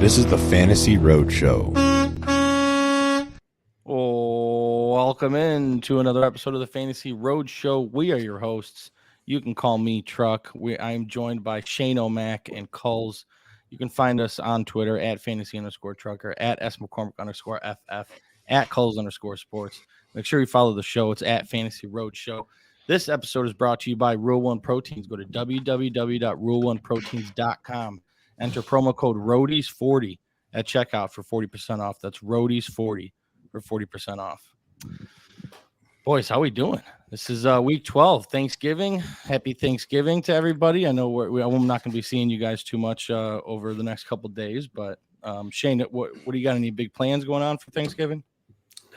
This is the Fantasy Roadshow. Welcome in to another episode of the Fantasy Roadshow. We are your hosts. You can call me Truck. I'm joined by Shane O'Mac and Kulz. You can find us on Twitter at fantasy_trucker, at smccormick_ff, at Kulz_sports. Make sure you follow the show. It's at Fantasy Roadshow. This episode is brought to you by Rule One Proteins. Go to www.rule1proteins.com. Enter promo code ROADIES40 at checkout for 40% off. That's ROADIES40 for 40% off. Boys, how we doing? This is week 12, Thanksgiving. Happy Thanksgiving to everybody. I know I'm not going to be seeing you guys too much over the next couple of days, but Shane, what do you got? Any big plans going on for Thanksgiving?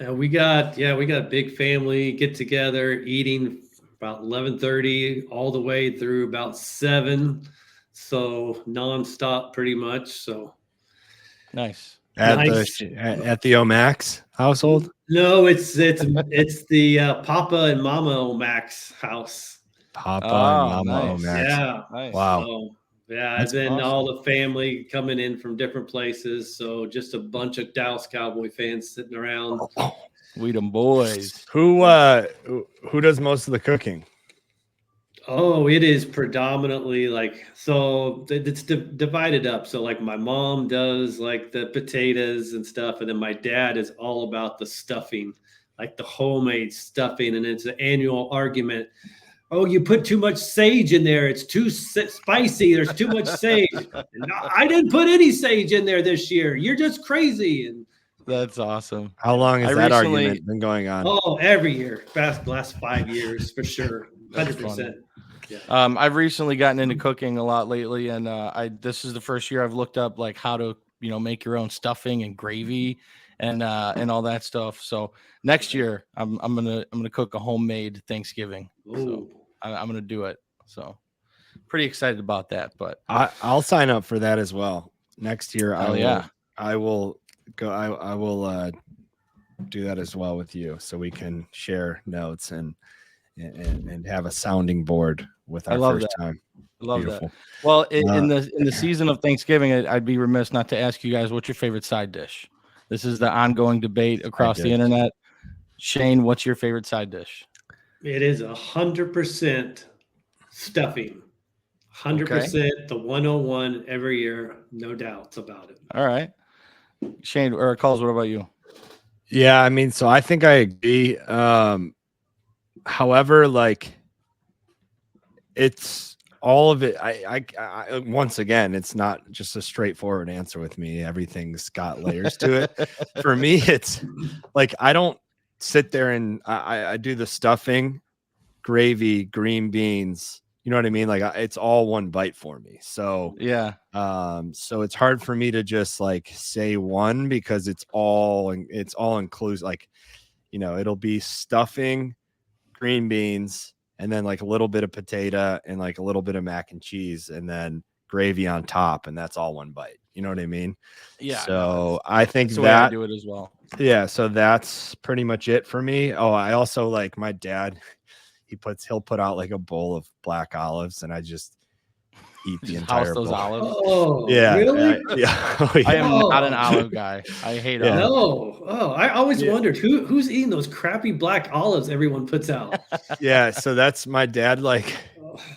We got a big family get together, eating about 11:30 all the way through about 7, so nonstop pretty much. So nice. At the O'Max household? No, it's the Papa and Mama O'Max house. Papa and Mama nice. O'Max. Yeah. Nice. Wow. So, yeah, That's and then awesome. all the family coming in from different places. So just a bunch of Dallas Cowboy fans sitting around. We them boys. Who does most of the cooking? Oh, it is predominantly it's divided up. So like my mom does like the potatoes and stuff, and then my dad is all about the stuffing, like the homemade stuffing. And it's an annual argument. Oh, you put too much sage in there. It's too spicy. There's too much sage. And I didn't put any sage in there this year. You're just crazy. And That's awesome. How long has that argument been going on? oh, every year, last 5 years for sure, 100%. Yeah. I've recently gotten into cooking a lot lately, and this is the first year I've looked up like how to make your own stuffing and gravy and all that stuff. So next year I'm gonna cook a homemade Thanksgiving. So I'm gonna do it. So pretty excited about that. But I'll sign up for that as well next year. I will go. I will do that as well with you, so we can share notes and have a sounding board with our first time. I love Beautiful. that. Well, in the season of Thanksgiving, I'd be remiss not to ask you guys, what's your favorite side dish? This is the ongoing debate across the internet. Shane, what's your favorite side dish? It is 100% stuffing. 100% the 101 every year, no doubts about it. All right. Shane or Kulz, what about you? Yeah, I mean, so I think I agree. However, like it's all of it. I once again, it's not just a straightforward answer with me. Everything's got layers to it. For me, it's like I don't sit there and I do the stuffing, gravy, green beans. You know what I mean? Like it's all one bite for me. So yeah. So it's hard for me to just like say one because it's all inclusive. Like, it'll be stuffing, green beans, and then like a little bit of potato and like a little bit of mac and cheese and then gravy on top, and that's all one bite. You know what I mean? Yeah. So I think that's the way I do it as well. Yeah. So that's pretty much it for me. Oh, I also like my dad. He'll put out like a bowl of black olives, and I just eat the entire those bowl. olives. Oh, Yeah. really? Yeah. Oh, yeah. I am not an olive guy. I hate olives. No. Oh, I always wondered who's eating those crappy black olives everyone puts out. Yeah. So that's my dad. Like,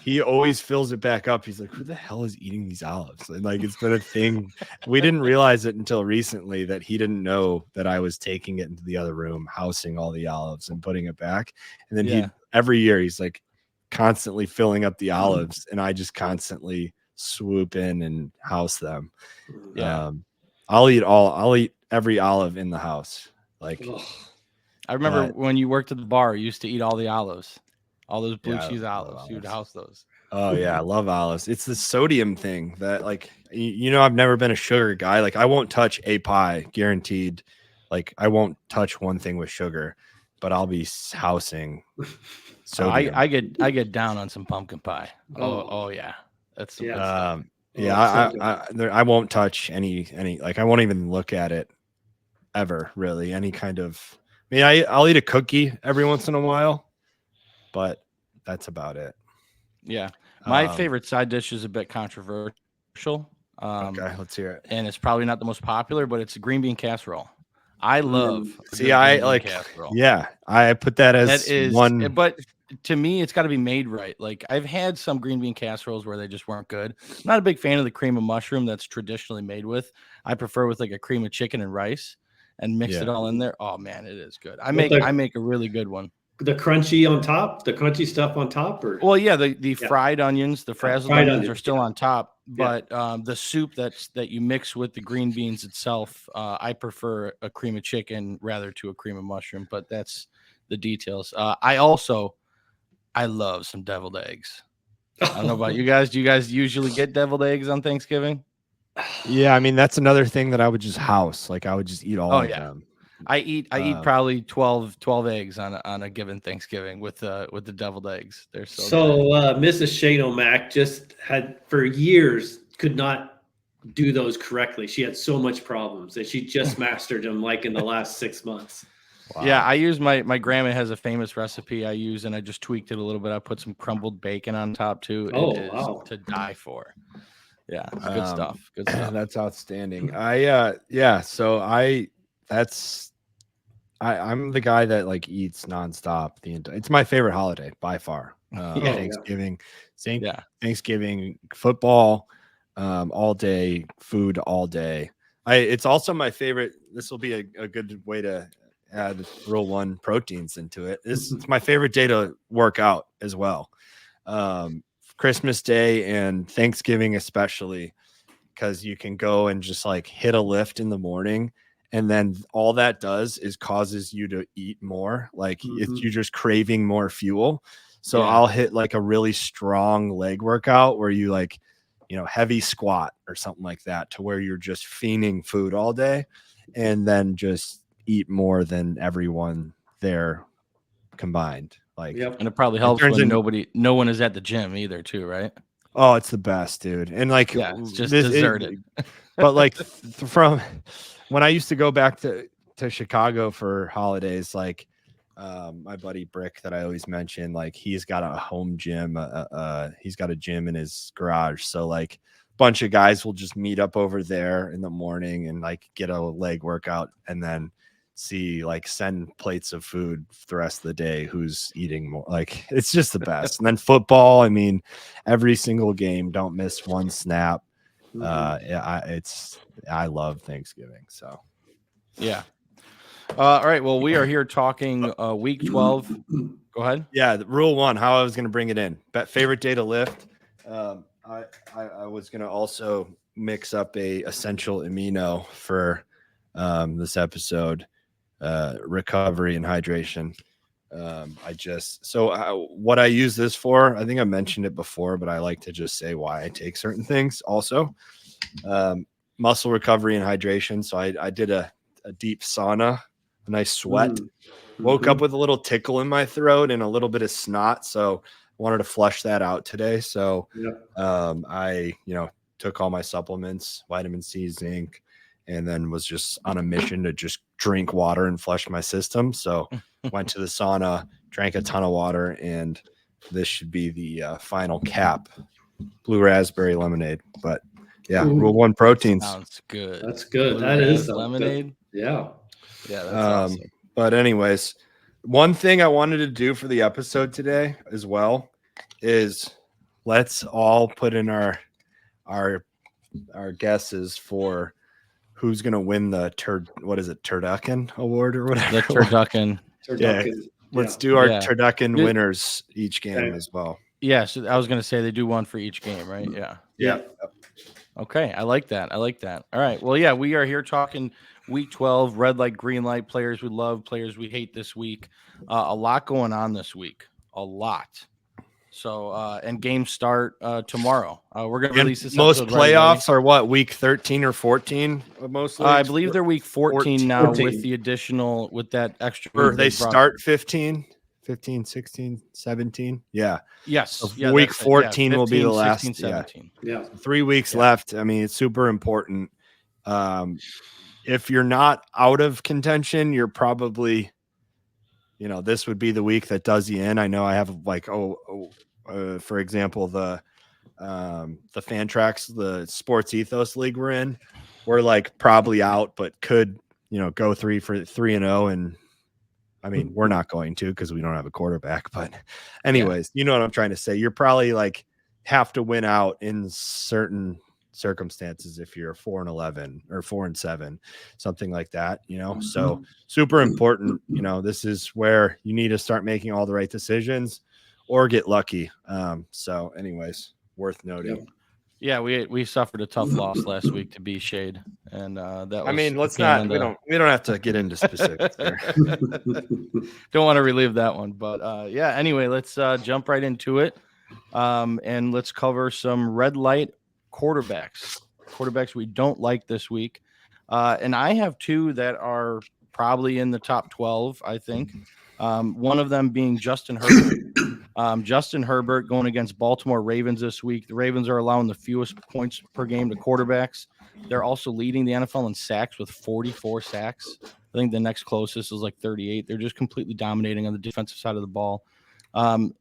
he always fills it back up. He's like, who the hell is eating these olives? And like, it's been a thing. We didn't realize it until recently that he didn't know that I was taking it into the other room, housing all the olives and putting it back. And then every year he's like constantly filling up the olives, and I just constantly swoop in and house them. Yeah. I'll eat every olive in the house. Like, I remember when you worked at the bar, you used to eat all the olives. All those blue cheese olives. You would house those. Oh yeah, I love olives. It's the sodium thing that, like, I've never been a sugar guy. Like, I won't touch a pie, guaranteed. Like, I won't touch one thing with sugar, but I'll be housing sodium. I get down on some pumpkin pie. Oh yeah, that's the best stuff. I won't touch any. Like, I won't even look at it ever. Really, any kind of. I mean, I'll eat a cookie every once in a while, but that's about it. Yeah. My favorite side dish is a bit controversial. Okay, let's hear it. And it's probably not the most popular, but it's a green bean casserole. I love a See, good I green bean like, casserole. yeah, I put that as That is one. but to me, it's got to be made right. Like I've had some green bean casseroles where they just weren't good. I'm not a big fan of the cream of mushroom that's traditionally made with. I prefer with like a cream of chicken and rice and mix it all in there. Oh man, it is good. I make a really good one. The crunchy on top, the crunchy stuff on top, or well, yeah, the fried onions, the frazzled onions are still on top, but the soup that you mix with the green beans itself, I prefer a cream of chicken rather to a cream of mushroom, but that's the details. I love some deviled eggs. I don't know about you guys. Do you guys usually get deviled eggs on Thanksgiving? Yeah, I mean that's another thing that I would just house. Like I would just eat all of them. I eat probably 12 eggs on a given Thanksgiving with the deviled eggs. They're so good. Mrs. Shane O'Mac just had for years could not do those correctly. She had so much problems that she just mastered them like in the last 6 months. Wow. Yeah, I use my grandma has a famous recipe I use, and I just tweaked it a little bit. I put some crumbled bacon on top too. It is to die for. Yeah, good stuff. Good stuff. That's outstanding. So I'm the guy that like eats nonstop it's my favorite holiday by far. Thanksgiving, Thanksgiving, football, all day, food all day. It's also my favorite. This will be a good way to add Rule 1 proteins into it. It's my favorite day to work out as well. Christmas Day and Thanksgiving especially, because you can go and just like hit a lift in the morning, and then all that does is causes you to eat more. Like you're just craving more fuel. So I'll hit like a really strong leg workout where you like, heavy squat or something like that, to where you're just fiending food all day, and then just eat more than everyone there combined. Like, and it probably helps when no one is at the gym either, too, right? Oh, it's the best, dude. And like, it's just deserted. But like, from when I used to go back to Chicago for holidays, like, my buddy Brick that I always mention, like he's got a home gym. He's got a gym in his garage. So like, a bunch of guys will just meet up over there in the morning and like get a leg workout, and then send plates of food the rest of the day. Who's eating more? Like, it's just the best. And then football, I mean, every single game, don't miss one snap. I love Thanksgiving. So yeah. All right. Well, we are here talking week 12. Go ahead. Yeah, Rule 1, how I was going to bring it in. Favorite day to lift. I was going to also mix up a essential amino for this episode. Recovery and hydration. What I use this for, I think I mentioned it before, but I like to just say why I take certain things also. Muscle recovery and hydration. So I did a deep sauna, a nice sweat, woke up with a little tickle in my throat and a little bit of snot. So I wanted to flush that out today. So I took all my supplements, vitamin C, zinc, and then was just on a mission to just drink water and flush my system. So went to the sauna, drank a ton of water, and this should be the final cap. Blue raspberry lemonade. But yeah, Rule 1 proteins. Sounds good. That's good. That is lemonade. Good. Yeah. Yeah, that's awesome. But anyways, one thing I wanted to do for the episode today as well is let's all put in our guesses for who's going to win the Turducken Award or whatever. The Turducken. Yeah. Let's do our Turducken winners each game as well. Yeah, so I was going to say they do one for each game, right? Yeah. Okay, I like that. All right. Well, yeah, we are here talking week 12, red light, green light, players we love, players we hate this week. A lot going on this week. A lot. So, and games start tomorrow. We're going to release this. Most playoffs are what, week 13 or 14? Most I believe they're week 14 now 14. With the additional, with that extra. They start 15, 16, 17. Yeah. Yes. So week 14 will be the last. 16, 17. Yeah. 3 weeks left. I mean, it's super important. If you're not out of contention, you're probably, this would be the week that does you in. I know I have for example, the the Fantrax, the Sports Ethos League we're in, we're like probably out, but could, go 3-0. And I mean, we're not going to, because we don't have a quarterback, but anyways, you know what I'm trying to say. You're probably like have to win out in certain circumstances if you're 4-11 or 4-7, something like that, so super important. This is where you need to start making all the right decisions or get lucky. So anyways, worth noting. Yeah, we suffered a tough loss last week to be Shade, and that was. I mean, let's not. We don't have to get into specifics there. Don't want to relive that one, but yeah. Anyway, let's jump right into it, and let's cover some red light quarterbacks we don't like this week, and I have two that are probably in the top 12. I think one of them being Justin Herbert. Justin Herbert going against Baltimore Ravens this week. The Ravens are allowing the fewest points per game to quarterbacks. They're also leading the NFL in sacks with 44 sacks. I think the next closest is like 38. They're just completely dominating on the defensive side of the ball.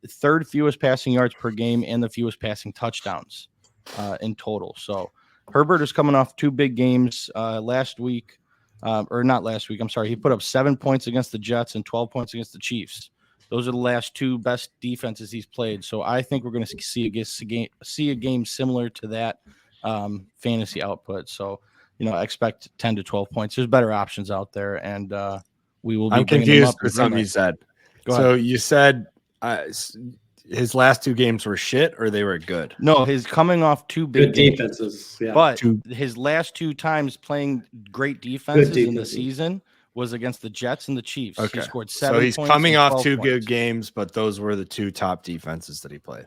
Third fewest passing yards per game and the fewest passing touchdowns in total. So Herbert is coming off two big games last week, or not last week. I'm sorry. He put up 7 points against the Jets and 12 points against the Chiefs. Those are the last two best defenses he's played. So I think we're going to see a game similar to that fantasy output. So, I expect 10 to 12 points. There's better options out there, and we will be. I'm confused with something you said. So you said his last two games were shit, or they were good? No, he's coming off two big defenses. Yeah. But his last two times playing great defenses in the season was against the Jets and the Chiefs. Okay. He scored 7 points. So he's points coming off two points. good games, but those were the two top defenses that he played.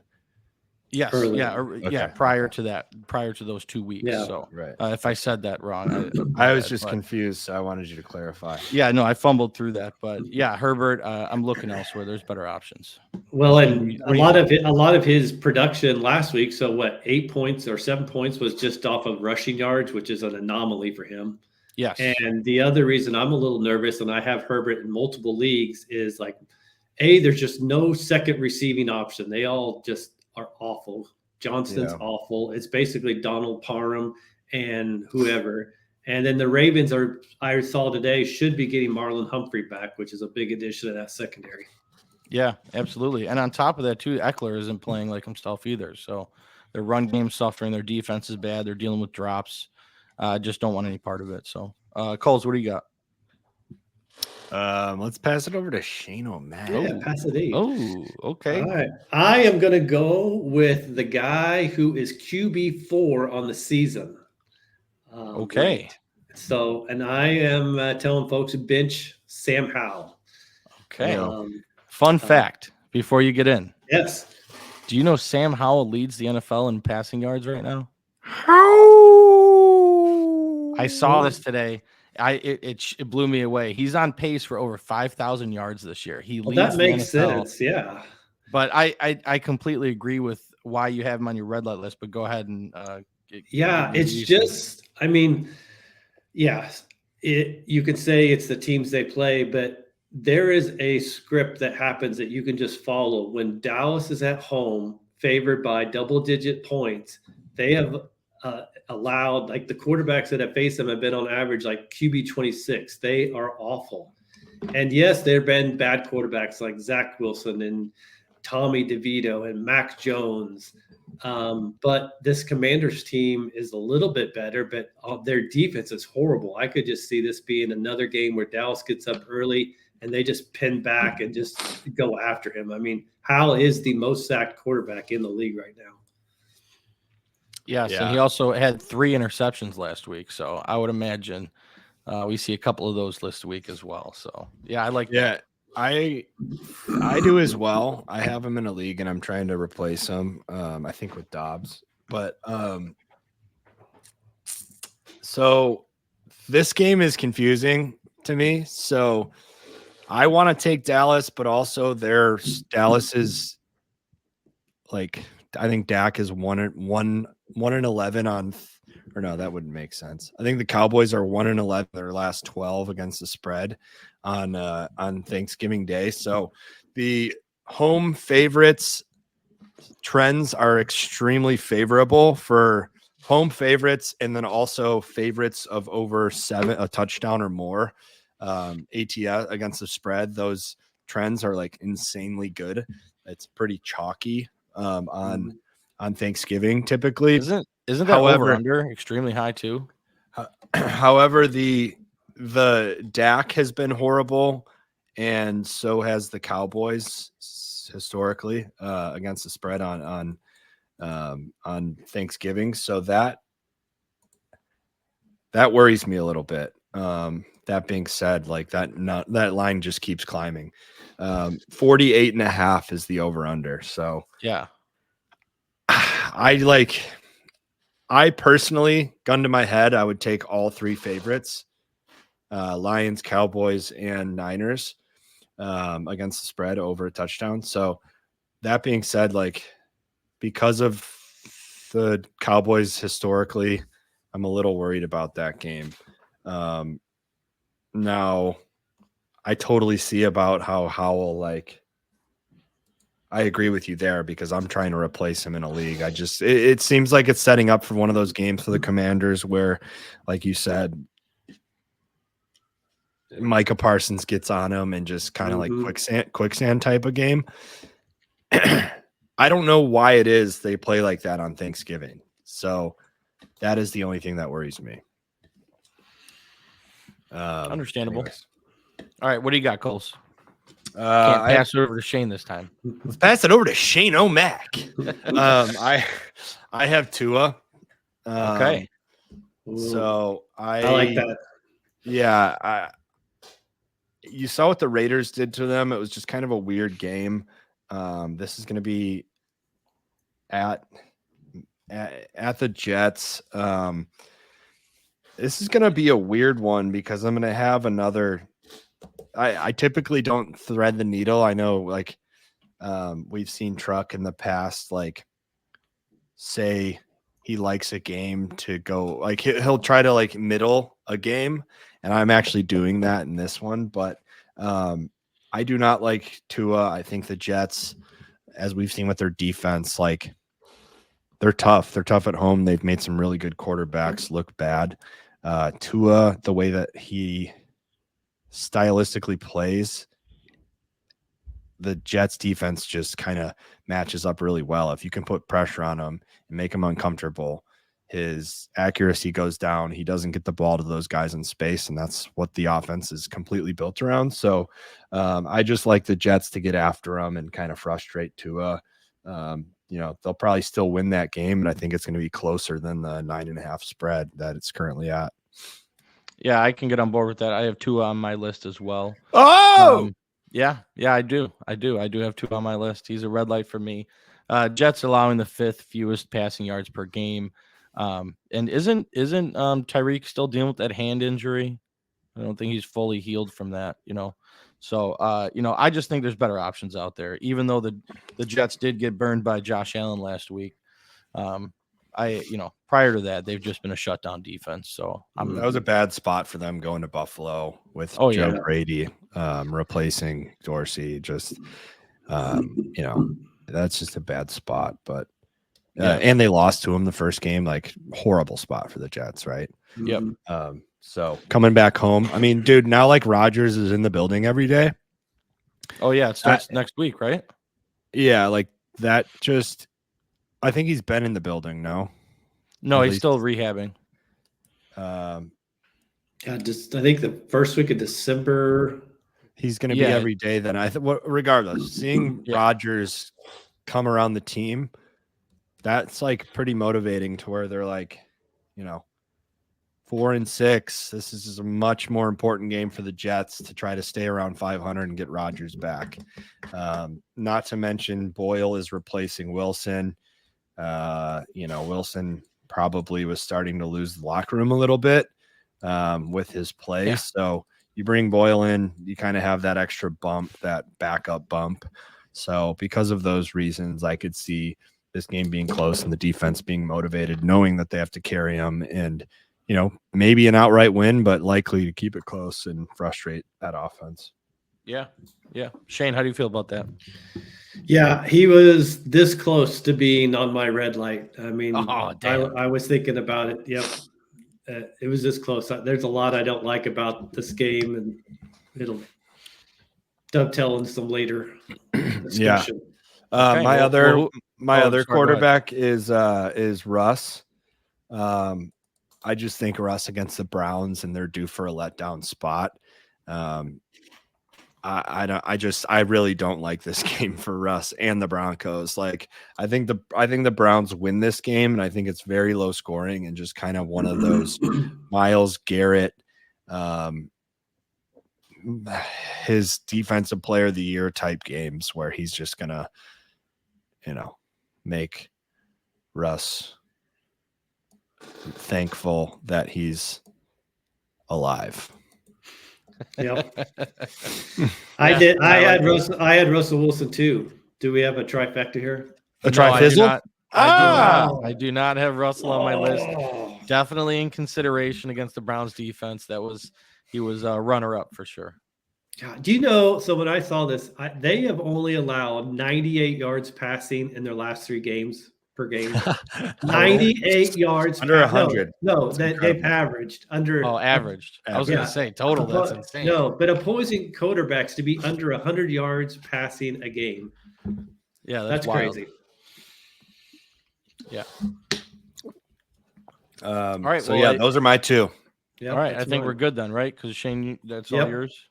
Yes. Early. Yeah. Prior to those 2 weeks. Yeah. So right. If I said that wrong, I was just confused. So I wanted you to clarify. Yeah, no, I fumbled through that, but yeah, Herbert, I'm looking elsewhere. There's better options. Well, and a lot of his production last week. So what, 8 points or 7 points was just off of rushing yards, which is an anomaly for him. Yes. And the other reason I'm a little nervous, and I have Herbert in multiple leagues, is like, there's just no second receiving option. They all just are awful. Johnston's awful. It's basically Donald Parham and whoever. And then the Ravens I saw today, should be getting Marlon Humphrey back, which is a big addition to that secondary. Yeah, absolutely. And on top of that, too, Eckler isn't playing like himself either. So their run game's suffering. Their defense is bad. They're dealing with drops. Just don't want any part of it. So, Kulz, what do you got? Let's pass it over to Shane O'Mac. Yeah, pass it. Oh, okay. All right. I am going to go with the guy who is QB4 on the season. Okay. Right. So, and I am telling folks to bench Sam Howell. Okay. Fun fact before you get in. Yes. Do you know Sam Howell leads the NFL in passing yards right now? I saw this today. It blew me away. He's on pace for over 5,000 yards this year. He leads that makes the NFL. Sense. Yeah. But I completely agree with why you have him on your red light list. But go ahead and it's just. I mean, yeah. You could say it's the teams they play, but there is a script that happens that you can just follow. When Dallas is at home, favored by double-digit points, they have allowed, like, the quarterbacks that have faced them have been on average like QB 26. They are awful. And yes, there have been bad quarterbacks like Zach Wilson and Tommy DeVito and Mac Jones. But this Commanders team is a little bit better, but their defense is horrible. I could just see this being another game where Dallas gets up early and they just pin back and just go after him. I mean, Howell is the most sacked quarterback in the league right now. Yes, and he also had 3 interceptions last week. So I would imagine we see a couple of those this week as well. So, yeah, I like that. I do as well. I have him in a league, and I'm trying to replace him, I think, with Dobbs. But so this game is confusing to me. So I want to take Dallas, but also Dallas is like, I think Dak is 1-11 on, or no, that wouldn't make sense. I think the Cowboys are 1-11 their last 12 against the spread on Thanksgiving Day. So the home favorites trends are extremely favorable for home favorites, and then also favorites of over a touchdown or more. ATS against the spread, those trends are like insanely good. It's pretty chalky on Thanksgiving typically. Isn't that However, over under extremely high too? However, the Dak has been horrible, and so has the Cowboys historically against the spread on Thanksgiving. So that worries me a little bit. That being said, like that line just keeps climbing. 48.5 is the over under. So yeah, I personally, gun to my head, I would take all three favorites, Lions, Cowboys, and Niners against the spread over a touchdown. So that being said, like because of the Cowboys historically, I'm a little worried about that game. Now, I totally see about how Howell, like, I agree with you there because I'm trying to replace him in a league. It seems like it's setting up for one of those games for the Commanders where, like you said, Micah Parsons gets on him and just kind of like quicksand type of game. I don't know why it is they play like that on Thanksgiving. So that is the only thing that worries me. understandable. Anyways. All right, what do you got, Kulz? Can't pass it over to Shane this time. Let's pass it over to Shane O'Mac. I have Tua. Okay. So I like that. Yeah, you saw what the Raiders did to them. It was just kind of a weird game. This is going to be at the Jets. This is going to be a weird one because I'm going to have another. I typically don't thread the needle. I know, like, we've seen Truck in the past, like, say he likes a game to go, like, he'll try to, like, middle a game, and I'm actually doing that in this one. But I do not like Tua. I think the Jets, as we've seen with their defense, like, they're tough. They're tough at home. They've made some really good quarterbacks look bad. Tua, the way that he stylistically plays, the Jets defense just kind of matches up really well. If you can put pressure on him and make him uncomfortable, his accuracy goes down. He doesn't get the ball to those guys in space, and that's what the offense is completely built around. So I just like the Jets to get after him and kind of frustrate Tua. They'll probably still win that game, and I think it's going to be closer than the 9.5 spread that it's currently at. Yeah, I can get on board with that. I have Tua on my list as well. Oh, yeah, I do. I do have Tua on my list. He's a red light for me. Jets allowing the 5th fewest passing yards per game. And isn't Tyreek still dealing with that hand injury? I don't think he's fully healed from that, So, I just think there's better options out there. Even though the Jets did get burned by Josh Allen last week, prior to that, they've just been a shutdown defense. So that was a bad spot for them going to Buffalo with Joe Brady replacing Dorsey. Just, that's just a bad spot. But and they lost to him the first game, like horrible spot for the Jets, right? Yep. So coming back home, I mean, dude, now like Rodgers is in the building every day. Oh yeah, it starts next week, right? Yeah, like that. Just, I think he's been in the building. No, he's still rehabbing. I think the first week of December. He's going to be every day. Then regardless, seeing Rodgers come around the team, that's like pretty motivating to where they're like, 4-6. This is a much more important game for the Jets to try to stay around 500 and get Rodgers back. Not to mention Boyle is replacing Wilson. Wilson probably was starting to lose the locker room a little bit with his play. Yeah. So you bring Boyle in, you kind of have that extra bump, that backup bump. So because of those reasons, I could see this game being close and the defense being motivated, knowing that they have to carry him and, maybe an outright win, but likely to keep it close and frustrate that offense. Yeah. Shane, how do you feel about that? Yeah, he was this close to being on my red light. I mean, Oh, damn. I was thinking about it. Yep. It was this close. There's a lot I don't like about this game, and it'll dovetail into some later discussion. Okay, My other sorry, quarterback is Russ. I just think Russ against the Browns, and they're due for a letdown spot. I really don't like this game for Russ and the Broncos. Like I think the Browns win this game, and I think it's very low scoring and just kind of one of those Myles Garrett, his defensive player of the year type games where he's just gonna, make Russ thankful that he's alive. Yep. Yeah, I had Russell Wilson too. Do we have a trifecta here? A No, I do trifizzle? not. I do not have Russell on my list. Definitely in consideration against the Browns defense. He was a runner-up for sure. God, do you know? So when I saw this, they have only allowed 98 yards passing in their last 3 games per game. 98 yards Under 100. No, they've averaged under. Oh, averaged. I was going to say total. That's insane. No, but opposing quarterbacks to be under 100 yards passing a game. Yeah, that's wild. crazy. Yeah. All right. So those are my 2. Yep, all right. I think we're good then, right? Because Shane, that's all yours.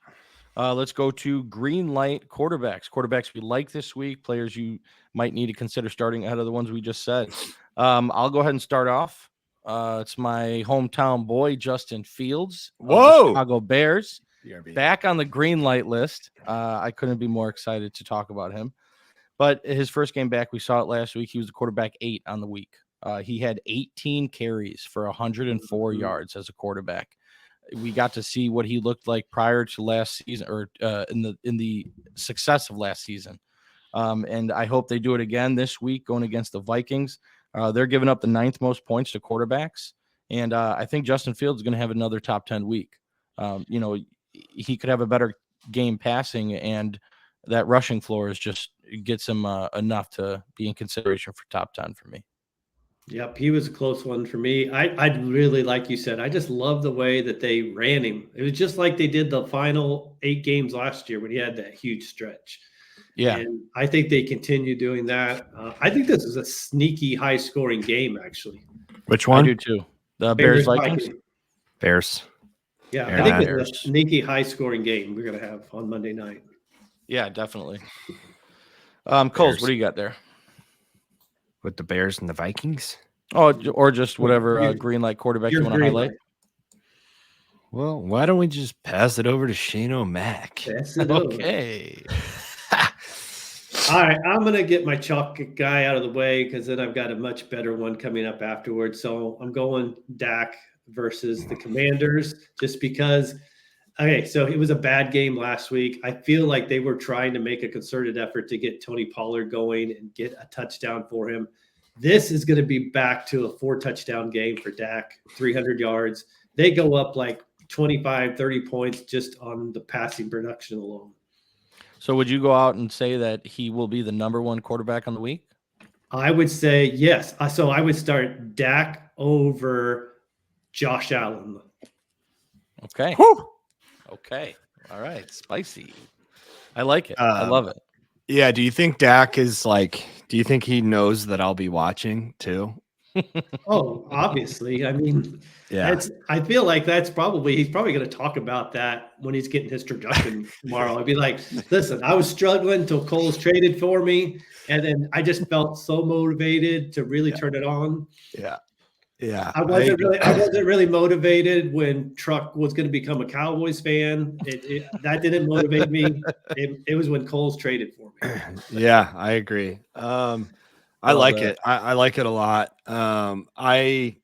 Let's go to green light quarterbacks. Quarterbacks we like this week. Players you might need to consider starting ahead of the ones we just said. I'll go ahead and start off. It's my hometown boy, Justin Fields. Whoa. Chicago Bears. Back on the green light list. I couldn't be more excited to talk about him. But his first game back, we saw it last week. He was the quarterback 8 on the week. He had 18 carries for 104 yards as a quarterback. We got to see what he looked like prior to last season, or in the success of last season. And I hope they do it again this week going against the Vikings. They're giving up the 9th most points to quarterbacks. And I think Justin Fields is going to have another top 10 week. He could have a better game passing, and that rushing floor is just gets him enough to be in consideration for top 10 for me. Yep, he was a close one for me. I'd really, like you said, I just love the way that they ran him. It was just like they did the final 8 games last year when he had that huge stretch. Yeah. And I think they continue doing that. I think this is a sneaky high-scoring game, actually. Which one? I do too. The Bears Vikings. Bears. Yeah, I think it's a sneaky high-scoring game we're going to have on Monday night. Yeah, definitely. Kulz, what do you got there? With the Bears and the Vikings? Oh, or just whatever green light quarterback you want to highlight. Well, why don't we just pass it over to Shane O'Mac? Okay. All right, I'm going to get my chalk guy out of the way because then I've got a much better one coming up afterwards. So I'm going Dak versus the Commanders just because. Okay, so it was a bad game last week. I feel like they were trying to make a concerted effort to get Tony Pollard going and get a touchdown for him. This is going to be back to a 4-touchdown game for Dak, 300 yards. They go up like 25, 30 points just on the passing production alone. So would you go out and say that he will be the number 1 quarterback on the week? I would say yes. So I would start Dak over Josh Allen. Okay. Whew. Okay. All right. Spicy. I like it. I love it. Yeah. Do you think Dak is do you think he knows that I'll be watching too? Oh, obviously. I mean, yeah. I feel like he's probably going to talk about that when he's getting his introduction tomorrow. I'd be like, listen, I was struggling until Kulz traded for me. And then I just felt so motivated to really turn it on. Yeah. Yeah. I wasn't really motivated when Truck was going to become a Cowboys fan. That didn't motivate me. It was when Kulz traded for me. Yeah, I agree. I like it. I like it a lot. I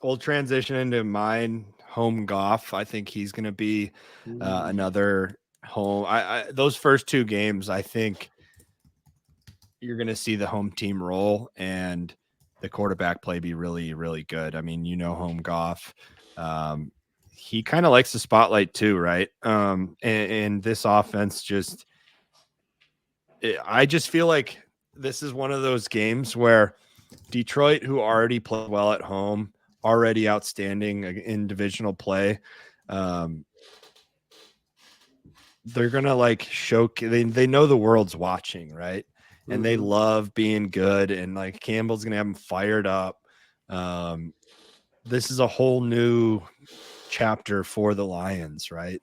will transition into mine, home golf. I think he's going to be another home. Those first 2 games, I think you're going to see the home team roll and the quarterback play be really, really good. I mean, home golf. he kind of likes the spotlight too, right? And this offense I just feel like this is one of those games where Detroit, who already played well at home, already outstanding in divisional play, they're gonna like show. They know the world's watching, right? And they love being good. And like Campbell's gonna have them fired up. This is a whole new chapter for the Lions, right?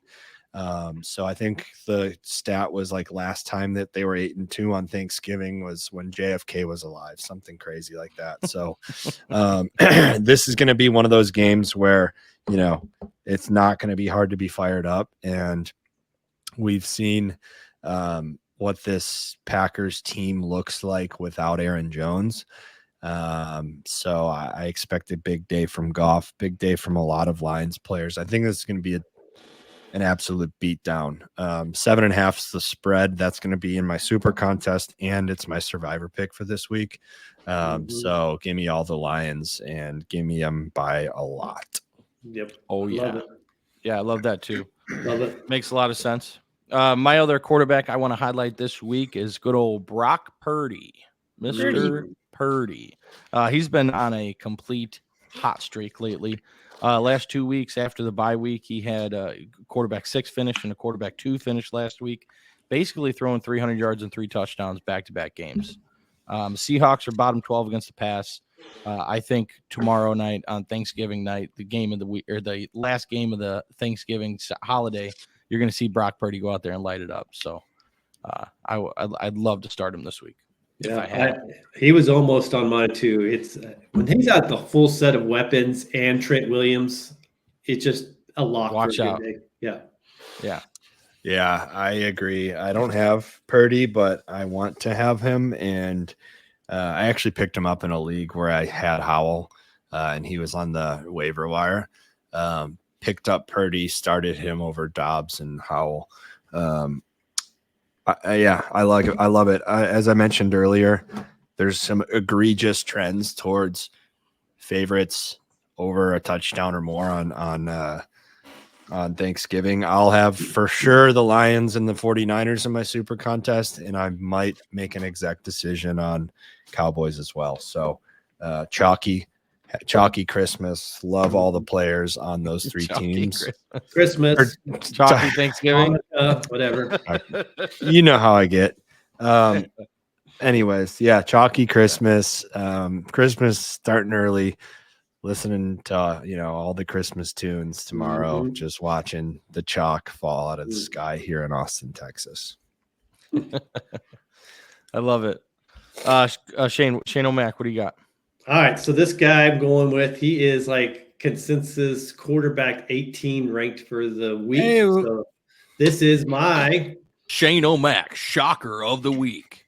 So I think the stat was like last time that they were 8-2 on Thanksgiving was when JFK was alive, something crazy like that. So this is going to be one of those games where, you know, it's not going to be hard to be fired up. And we've seen what this Packers team looks like without Aaron Jones. So I expect a big day from Goff, big day from a lot of Lions players. I think this is going to be an absolute beatdown. 7.5 is the spread. That's going to be in my super contest, and it's my survivor pick for this week. So give me all the Lions and give me them by a lot. Yep. Oh, yeah. Love it. Yeah, I love that too. Love it. Makes a lot of sense. My other quarterback I want to highlight this week is good old Brock Purdy. Mr. Purdy. He's been on a complete hot streak lately. Last 2 weeks after the bye week, he had a quarterback 6 finish and a quarterback 2 finish last week, basically throwing 300 yards and 3 touchdowns back-to-back games. Seahawks are bottom 12 against the pass. I think tomorrow night on Thanksgiving night, the game of the week or the last game of the Thanksgiving holiday, you're going to see Brock Purdy go out there and light it up. So I'd love to start him this week. Yeah, he was almost on mine too. It's when he's got the full set of weapons and Trent Williams, it's just a lock. Watch out. Yeah, I agree. I don't have Purdy, but I want to have him. And I actually picked him up in a league where I had Howell, and he was on the waiver wire. Picked up Purdy, started him over Dobbs and Howell. I love it. As I mentioned earlier, there's some egregious trends towards favorites over a touchdown or more on Thanksgiving. I'll have for sure the Lions and the 49ers in my super contest, and I might make an exact decision on Cowboys as well. So chalky Christmas. Love all the players on those 3 teams. Christmas. Chalky Thanksgiving. Whatever. You know how I get. Anyways, yeah, chalky Christmas. Christmas starting early. Listening to all the Christmas tunes tomorrow. Just watching the chalk fall out of the sky here in Austin, Texas. I love it. Shane O'Mac, what do you got? All right, so this guy I'm going with, he is like consensus quarterback 18 ranked for the week. Hey. So this is my Shane O'Mac, shocker of the week.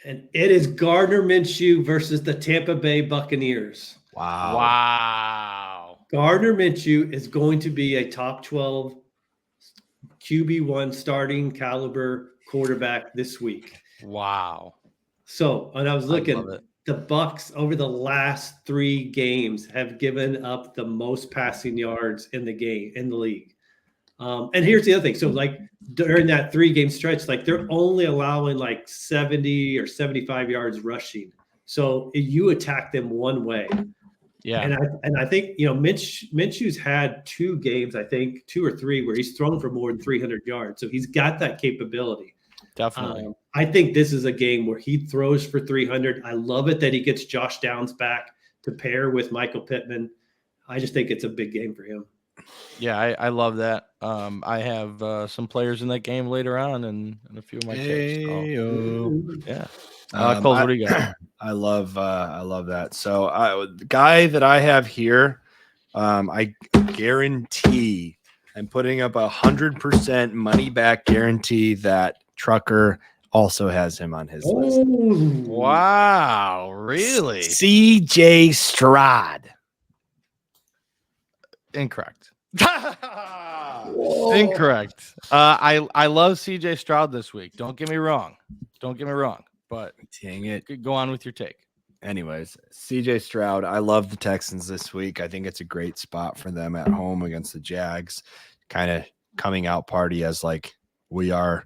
And it is Gardner Minshew versus the Tampa Bay Buccaneers. Wow. Gardner Minshew is going to be a top 12 QB1 starting caliber quarterback this week. Wow. So, and I was looking, the Bucs over the last 3 games have given up the most passing yards in the league. And here's the other thing. So like during that 3-game stretch, like they're only allowing like 70 or 75 yards rushing. So you attack them one way. Yeah. And I think, Minshew's had 2 games, I think 2 or 3 where he's thrown for more than 300 yards. So he's got that capability. Definitely. I think this is a game where he throws for 300. I love it that he gets Josh Downs back to pair with Michael Pittman. I just think it's a big game for him. Yeah, I love that. I have some players in that game later on and a few of my picks. So, yeah. Kulz, what do you got? I love that. So the guy that I have here, I guarantee I'm putting up 100% money back guarantee that Trucker also has him on his list. Wow, really? CJ Stroud. Incorrect. Incorrect. I love CJ Stroud this week. Don't get me wrong. But dang it. Go on with your take. anyways, CJ Stroud, I love the Texans this week. I think it's a great spot for them at home against the Jags. Kind of coming out party as like we are.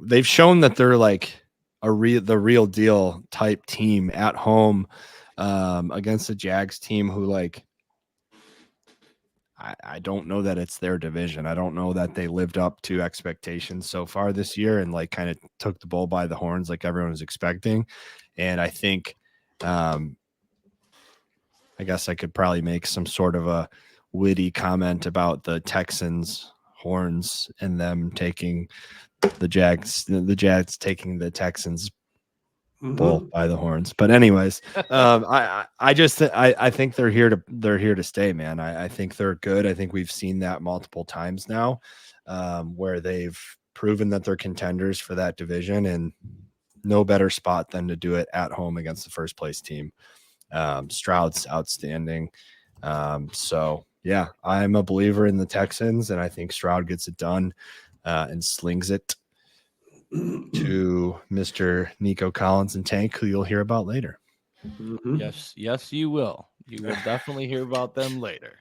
They've shown that they're like the real deal type team at home against the Jags team who like I don't know that it's their division. I don't know that they lived up to expectations so far this year and like kind of took the bull by the horns like everyone was expecting. And I think I guess I could probably make some sort of a witty comment about the Texans horns and them taking the Jags taking the Texans bull by the horns. But anyways, I think they're here to stay, man. I think they're good. I think we've seen that multiple times now, where they've proven that they're contenders for that division, and no better spot than to do it at home against the first place team. Stroud's outstanding. So yeah, I'm a believer in the Texans, and I think Stroud gets it done and slings it to Mr. Nico Collins and Tank, who you'll hear about later. Yes, you will. You will definitely hear about them later.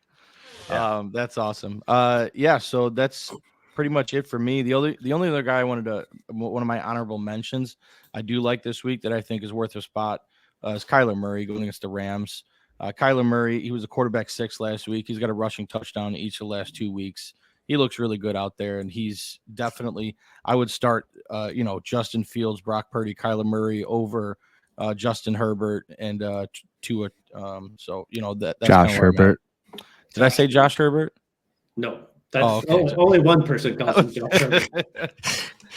Yeah. That's awesome. So that's pretty much it for me. The only other guy I wanted to, one of my honorable mentions I do like this week that I think is worth a spot is Kyler Murray going against the Rams. Kyler Murray, he was a quarterback 6 last week. He's got a rushing touchdown each of the last 2 weeks. He looks really good out there, and he's definitely, I would start, Justin Fields, Brock Purdy, Kyler Murray over Justin Herbert and Tua. That's Josh Herbert. Did I say Josh Herbert? No, that's only one person calls him Josh Herbert.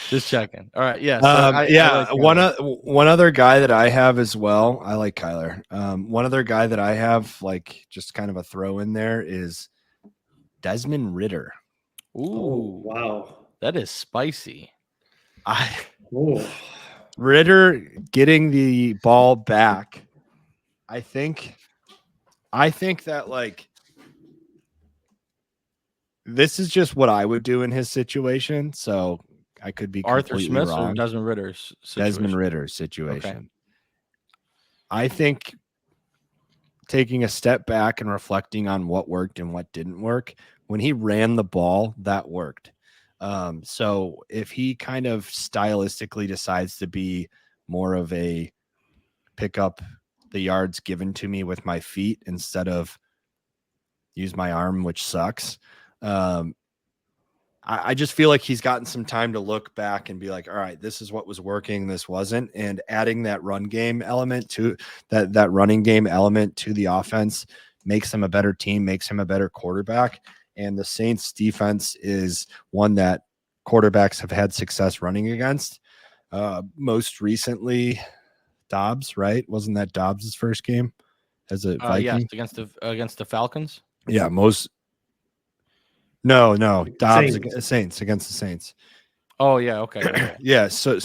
Just checking. All right. Yeah. So one other guy that I have as well. I like Kyler. One other guy that I have, like, just kind of a throw in there is Desmond Ridder. Ooh, wow. That is spicy. Ridder getting the ball back. I think that, like, this is just what I would do in his situation. So I could be Arthur Smith wrong. or Desmond Ritter's situation? Desmond Ritter's situation. Okay. I think taking a step back and reflecting on what worked and what didn't work, when he ran the ball, that worked. So if he kind of stylistically decides to be more of a pick up the yards given to me with my feet instead of use my arm, which sucks, I just feel like he's gotten some time to look back and be like, all right, this is what was working, this wasn't. And adding that run game element to that running game element to the offense makes him a better team, makes him a better quarterback. And the Saints defense is one that quarterbacks have had success running against. Most recently, Dobbs, right? Wasn't that Dobbs' first game as a Viking? Yes, against the Falcons. Yeah, No, Dobbs Saints against the Saints. Oh yeah, okay. Yeah, so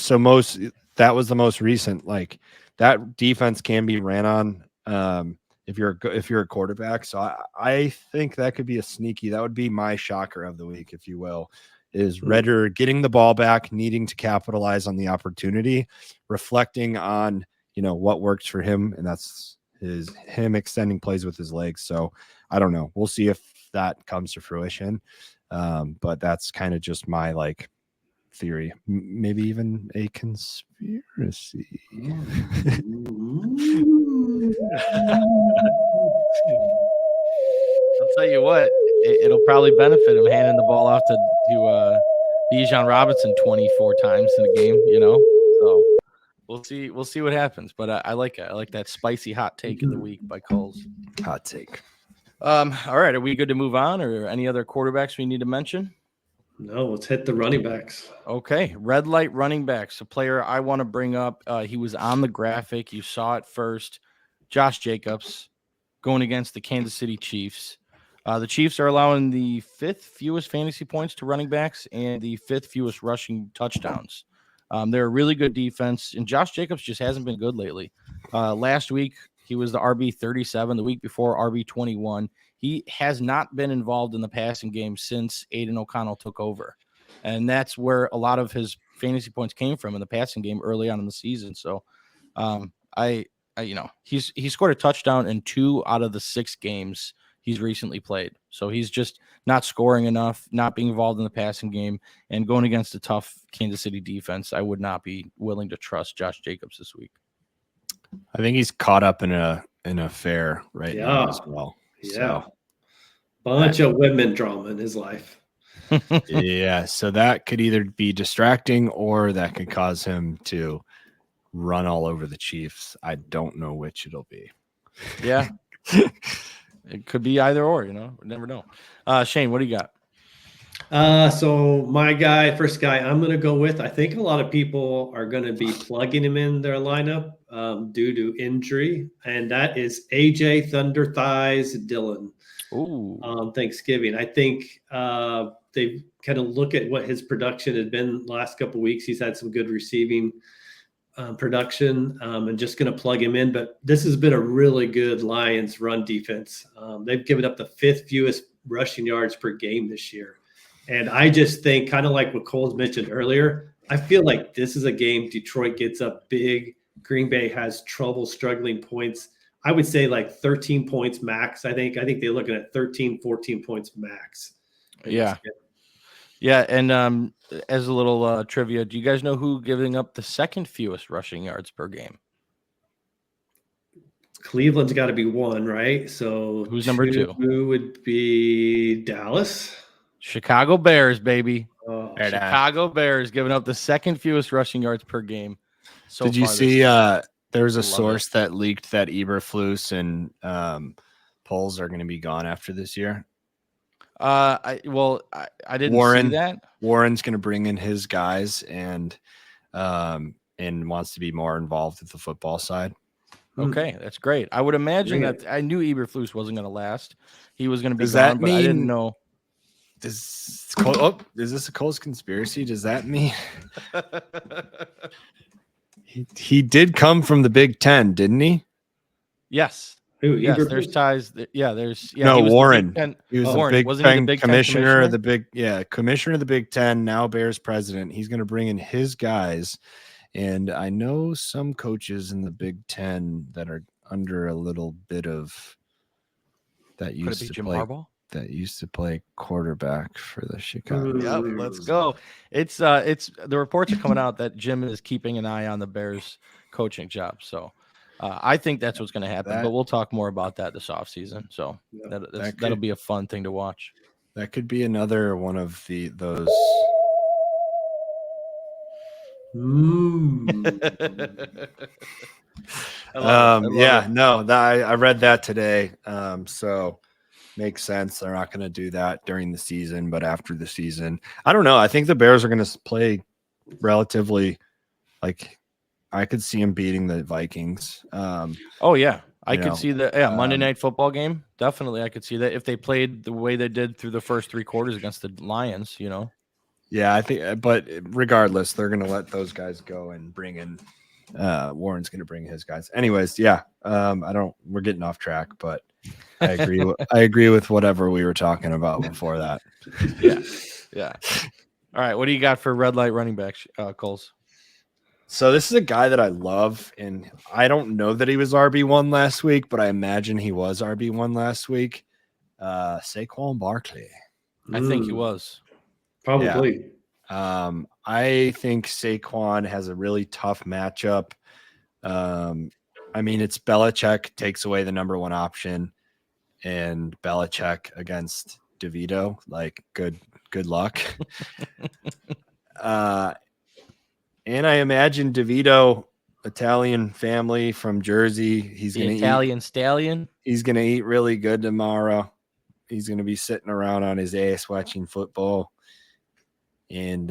that was the most recent. Like, that defense can be ran on if you're a quarterback. So I think that could be that would be my shocker of the week, if you will, is Ridder getting the ball back, needing to capitalize on the opportunity, reflecting on what works for him, and that's him extending plays with his legs. So I don't know. We'll see if that comes to fruition. But that's kind of just my theory, maybe even a conspiracy. I'll tell you what, it'll probably benefit him handing the ball off to Bijan Robinson 24 times in a game, So we'll see what happens. But I like it. I like that spicy hot take of the week by Kulz. Hot take. All right, are we good to move on, or any other quarterbacks we need to mention? No, let's hit the running backs. Okay, red light running backs. A player I want to bring up. He was on the graphic. You saw it first. Josh Jacobs going against the Kansas City Chiefs. The Chiefs are allowing the 5th fewest fantasy points to running backs and the 5th fewest rushing touchdowns. They're a really good defense, and Josh Jacobs just hasn't been good lately. Last week, he was the RB 37. The week before, RB 21. He has not been involved in the passing game since Aiden O'Connell took over. And that's where a lot of his fantasy points came from, in the passing game early on in the season. So he scored a touchdown in 2 out of the 6 games he's recently played. So he's just not scoring enough, not being involved in the passing game, and going against a tough Kansas City defense. I would not be willing to trust Josh Jacobs this week. I think he's caught up in a affair right now as well. Yeah. So, bunch of women drama in his life. yeah. So that could either be distracting or that could cause him to run all over the Chiefs. I don't know which it'll be. Yeah. It could be either or, we never know. Shane, what do you got? So my first guy I'm going to go with, I think a lot of people are going to be plugging him in their lineup due to injury, and that is AJ Thunder Thighs Dillon. Ooh. Thanksgiving. I think they kind of look at what his production had been the last couple of weeks. He's had some good receiving production, and just going to plug him in. But this has been a really good Lions run defense. They've given up the 5th fewest rushing yards per game this year. And I just think, kind of like what Cole's mentioned earlier, I feel like this is a game Detroit gets up big. Green Bay has trouble struggling points. I would say like 13 points max. I think they're looking at 13, 14 points max. Yeah. Yeah. And as a little trivia, do you guys know who giving up the 2nd fewest rushing yards per game? Cleveland's got to be 1, right? So who's number 2? Would be Dallas. Chicago Bears, baby. Oh, Chicago Bears giving up the 2nd fewest rushing yards per game. So did you see there was a source that leaked that Eberflus and Poles are going to be gone after this year? I didn't see that. Warren's going to bring in his guys and wants to be more involved with the football side. Okay, that's great. I would imagine that I knew Eberflus wasn't going to last. He was going to be Does gone, that but I didn't mean- know. Is this a Cole's conspiracy? Does that mean he did come from the Big Ten, didn't he? Yes. Yes, there's ties. There's no, Warren. He was the Big Wasn't Ten he the Big Ten commissioner of the commissioner of the Big Ten, now Bears president. He's going to bring in his guys, and I know some coaches in the Big Ten that are under a little bit of that used to Jim play. Harbaugh? That used to play quarterback for the Chicago. Yep, let's go. It's the reports are coming out that Jim is keeping an eye on the Bears coaching job. So I think that's what's going to happen. But we'll talk more about that this offseason. So that'll be a fun thing to watch. That could be another one of those. I read that today. So makes sense. They're not going to do that during the season, but after the season, I don't know. I think the Bears are going to play relatively I could see them beating the Vikings. Oh yeah. I could see the Monday Night Football game. Definitely. I could see that if they played the way they did through the first 3 quarters against the Lions, Yeah, I think, but regardless, they're going to let those guys go and bring in Warren's going to bring his guys. Anyways, we're getting off track, but I agree. I agree with whatever we were talking about before that. Yeah. All right. What do you got for red light running back, Coles? So this is a guy that I love, and I don't know that he was RB1 last week, but I imagine he was RB1 last week. Saquon Barkley. I think he was. Probably. Yeah. I think Saquon has a really tough matchup. It's Belichick takes away the number 1 option, and Belichick against DeVito. Good luck. And I imagine DeVito, Italian family from Jersey. He's going to Italian stallion. He's going to eat really good tomorrow. He's going to be sitting around on his ass watching football. And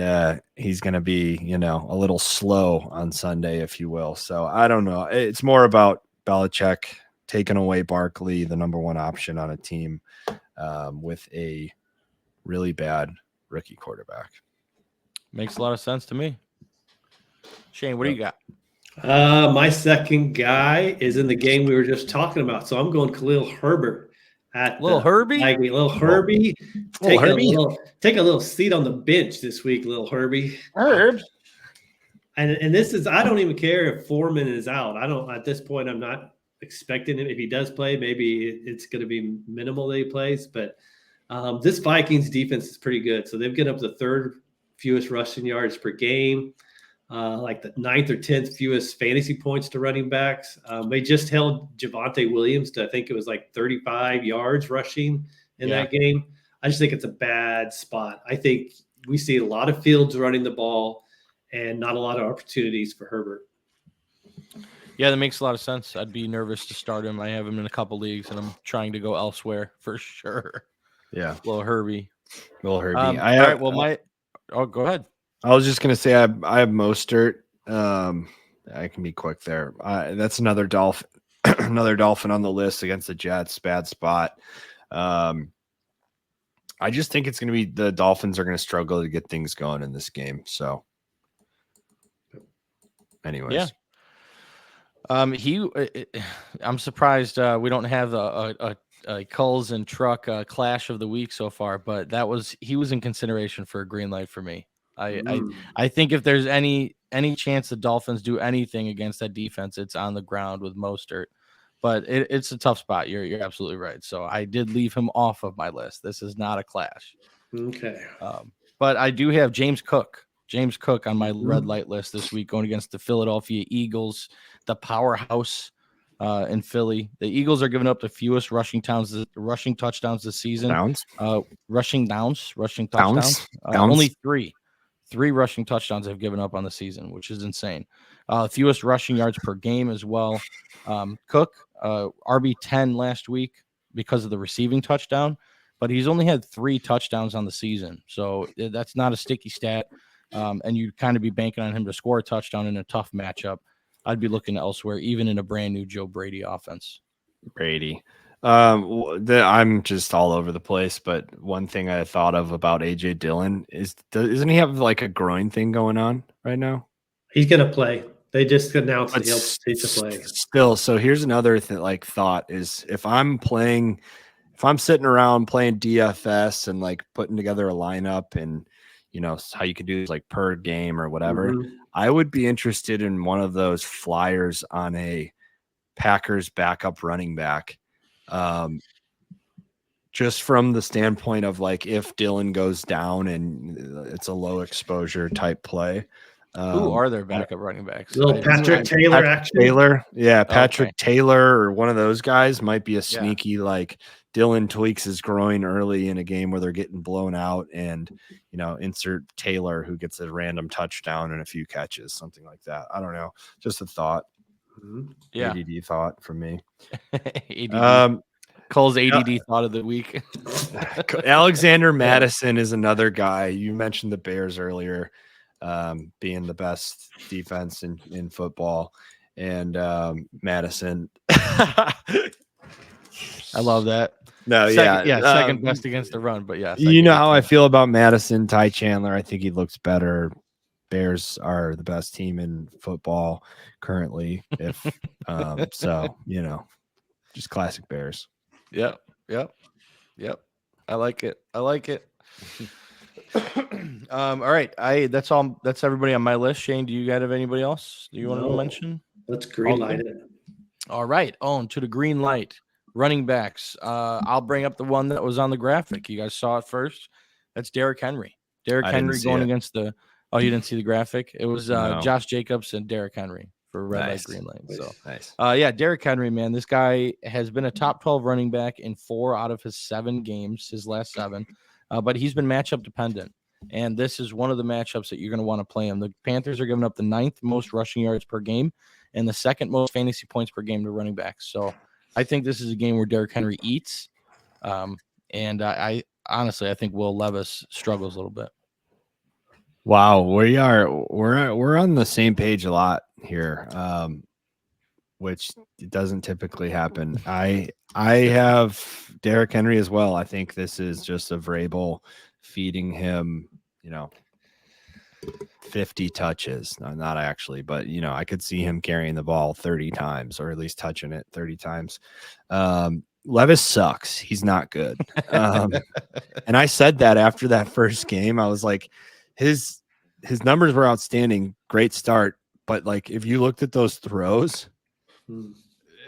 he's going to be, a little slow on Sunday, if you will. So I don't know. It's more about Belichick taking away Barkley, the number 1 option on a team with a really bad rookie quarterback. Makes a lot of sense to me. Shane, what do you got? My second guy is in the game we were just talking about. So I'm going Khalil Herbert. Herbie? Little Herbie. Take a little seat on the bench this week, little Herbie. Herb. And this is, I don't even care if Foreman is out. I don't, at this point, I'm not expecting him. If he does play, maybe it's going to be minimal that he plays. But this Vikings defense is pretty good. So they've given up the third fewest rushing yards per game, like the 9th or 10th fewest fantasy points to running backs. They just held Javonte Williams to, I think it was like 35 yards rushing in that game. I just think it's a bad spot. I think we see a lot of Fields running the ball and not a lot of opportunities for Herbert. Yeah, that makes a lot of sense. I'd be nervous to start him. I have him in a couple leagues, and I'm trying to go elsewhere for sure. Yeah, little Herbie. All right. Well, go ahead. I was just gonna say I have Mostert. I can be quick there. That's another Dolphin, another Dolphin on the list against the Jets. Bad spot. I just think it's gonna be the Dolphins are gonna struggle to get things going in this game. So, anyways, yeah. I'm surprised we don't have a Kulz and Truck clash of the week so far, but he was in consideration for a green light for me. I think if there's any chance the Dolphins do anything against that defense, it's on the ground with Mostert. But it's a tough spot. You're absolutely right. So I did leave him off of my list. This is not a clash. Okay. But I do have James Cook on my red light list this week, going against the Philadelphia Eagles, the powerhouse in Philly. The Eagles are giving up the fewest rushing touchdowns this season. Rushing touchdowns. Only three rushing touchdowns they've given up on the season, which is insane. Fewest rushing yards per game as well. Cook, RB10 last week because of the receiving touchdown, but he's only had 3 touchdowns on the season. So that's not a sticky stat. And you'd kind of be banking on him to score a touchdown in a tough matchup. I'd be looking elsewhere, even in a brand new Joe Brady offense. Brady. I'm just all over the place, but one thing I thought of about AJ Dillon is, doesn't he have like a groin thing going on right now? He's going to play. They just announced that he'll to play. Still, so here's another thought is if I'm sitting around playing DFS and like putting together a lineup and how you can do this like per game or whatever, I would be interested in one of those flyers on a Packers backup running back. Just from the standpoint of like if Dillon goes down and it's a low exposure type play. Who are their backup running backs? Patrick Taylor. Yeah, Patrick Taylor or one of those guys might be a sneaky like Dillon tweaks his groin early in a game where they're getting blown out, and insert Taylor who gets a random touchdown and a few catches, something like that. I don't know, just a thought. Yeah, ADD thought from me. Cole's ADD thought of the week. Alexander Madison is another guy. You mentioned the Bears earlier, being the best defense in football, and Madison. I love that. No, second best against the run, but yeah. You know how I feel about Madison, Ty Chandler. I think he looks better. Bears are the best team in football currently. If just classic Bears. Yep. I like it. All right. That's all. That's everybody on my list. Shane, do you have anybody else? Do you want to mention? Let's green light it. All right. On to the green light. Running backs. I'll bring up the one that was on the graphic. You guys saw it first. That's Derrick Henry. Derrick Henry going against the. Oh, you didn't see the graphic? It was Josh Jacobs and Derrick Henry for red light, green light. So nice. Derrick Henry, man, this guy has been a top 12 running back in 4 out of his 7 games, his last 7. But he's been matchup dependent. And this is one of the matchups that you're going to want to play him. The Panthers are giving up the 9th most rushing yards per game and the 2nd most fantasy points per game to running backs. So I think this is a game where Derrick Henry eats. And I honestly, I think Will Levis struggles a little bit. Wow, we're on the same page a lot here, which doesn't typically happen. I have Derrick Henry as well. I think this is just a Vrabel feeding him, 50 touches. No, not actually, but I could see him carrying the ball 30 times or at least touching it 30 times. Levis sucks. He's not good. And I said that after that first game. I was like, his his numbers were outstanding. Great start. But like, if you looked at those throws,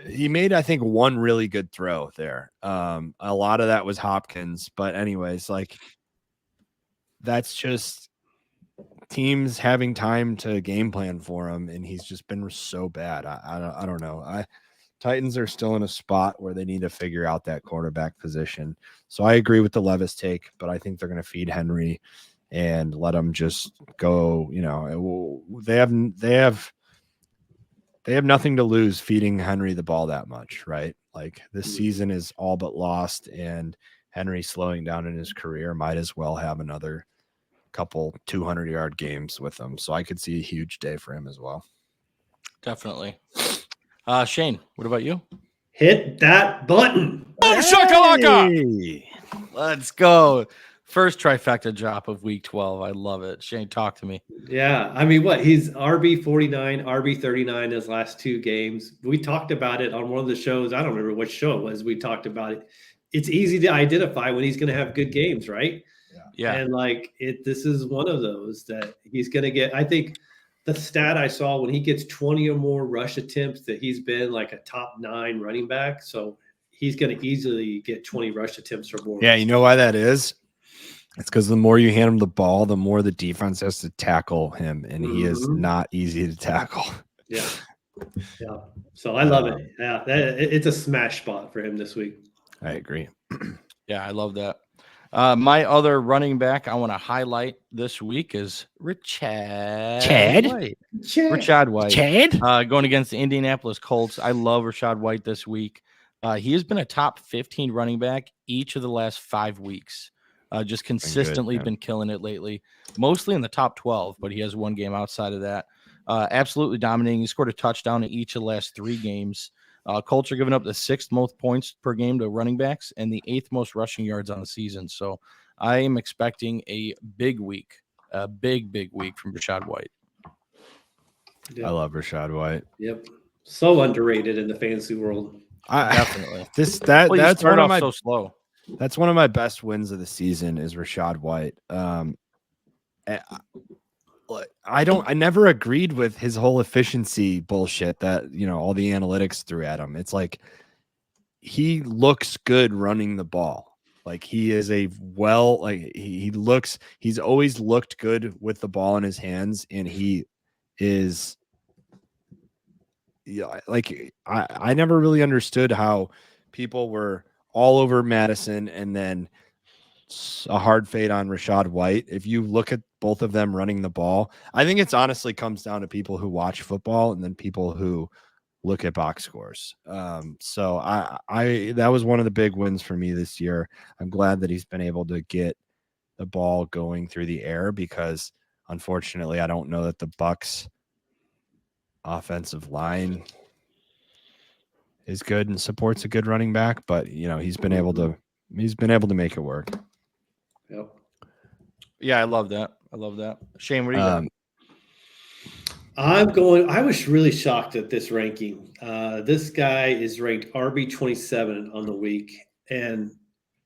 he made, I think, one really good throw there. A lot of that was Hopkins. But anyways, like, that's just teams having time to game plan for him. And he's just been so bad. I don't know. Titans are still in a spot where they need to figure out that quarterback position. So I agree with the Levis take, but I think they're going to feed Henry and let him just go. You know, they have nothing to lose feeding Henry the ball that much, right? Like, this season is all but lost, and Henry slowing down in his career might as well have another couple 200-yard games with him. So I could see a huge day for him as well. Definitely. Shane, what about you? Hit that button. Boom shakalaka! Let's go. First trifecta drop of week 12. I love it. Shane, talk to me. Yeah. I mean, he's RB 49, RB 39 his last 2 games. We talked about it on one of the shows. I don't remember which show it was. We talked about it. It's easy to identify when he's going to have good games, right? Yeah. And like, this is one of those that he's going to get. I think the stat I saw, when he gets 20 or more rush attempts, that he's been like a top 9 running back. So he's going to easily get 20 rush attempts or more. Yeah. You know why that is? It's because the more you hand him the ball, the more the defense has to tackle him, and he is not easy to tackle. Yeah. Yeah. So I love it. Yeah. It's a smash spot for him this week. I agree. Yeah, I love that. My other running back I want to highlight this week is Rashad White. Rashad White. Going against the Indianapolis Colts. I love Rashad White this week. He has been a top 15 running back each of the last 5 weeks. Just consistently been killing it lately, mostly in the top 12, but he has one game outside of that. Absolutely dominating. He scored a touchdown in each of the last 3 games. Colts are giving up the 6th most points per game to running backs and the 8th most rushing yards on the season. So I am expecting a big week, a big week from Rashad White. Yep. I love Rashad White. Yep. So underrated in the fantasy world. Definitely. That's one of my so slow. That's one of my best wins of the season is Rashad White. I never agreed with his whole efficiency bullshit that, you know, all the analytics threw at him. It's like, he looks good running the ball. Like, he is he's always looked good with the ball in his hands, and he is, yeah, like, I never really understood how people were all over Madison and then a hard fade on Rashad White. If you look at both of them running the ball, I think it's honestly comes down to people who watch football and then people who look at box scores. So I that was one of the big wins for me this year. I'm glad that he's been able to get the ball going through the air, because unfortunately I don't know that the Bucs offensive line is good and supports a good running back, but you know, he's been able to make it work. Yep. Yeah, I love that. Shane, what do you got? I was really shocked at this ranking. This guy is ranked RB 27 on the week, and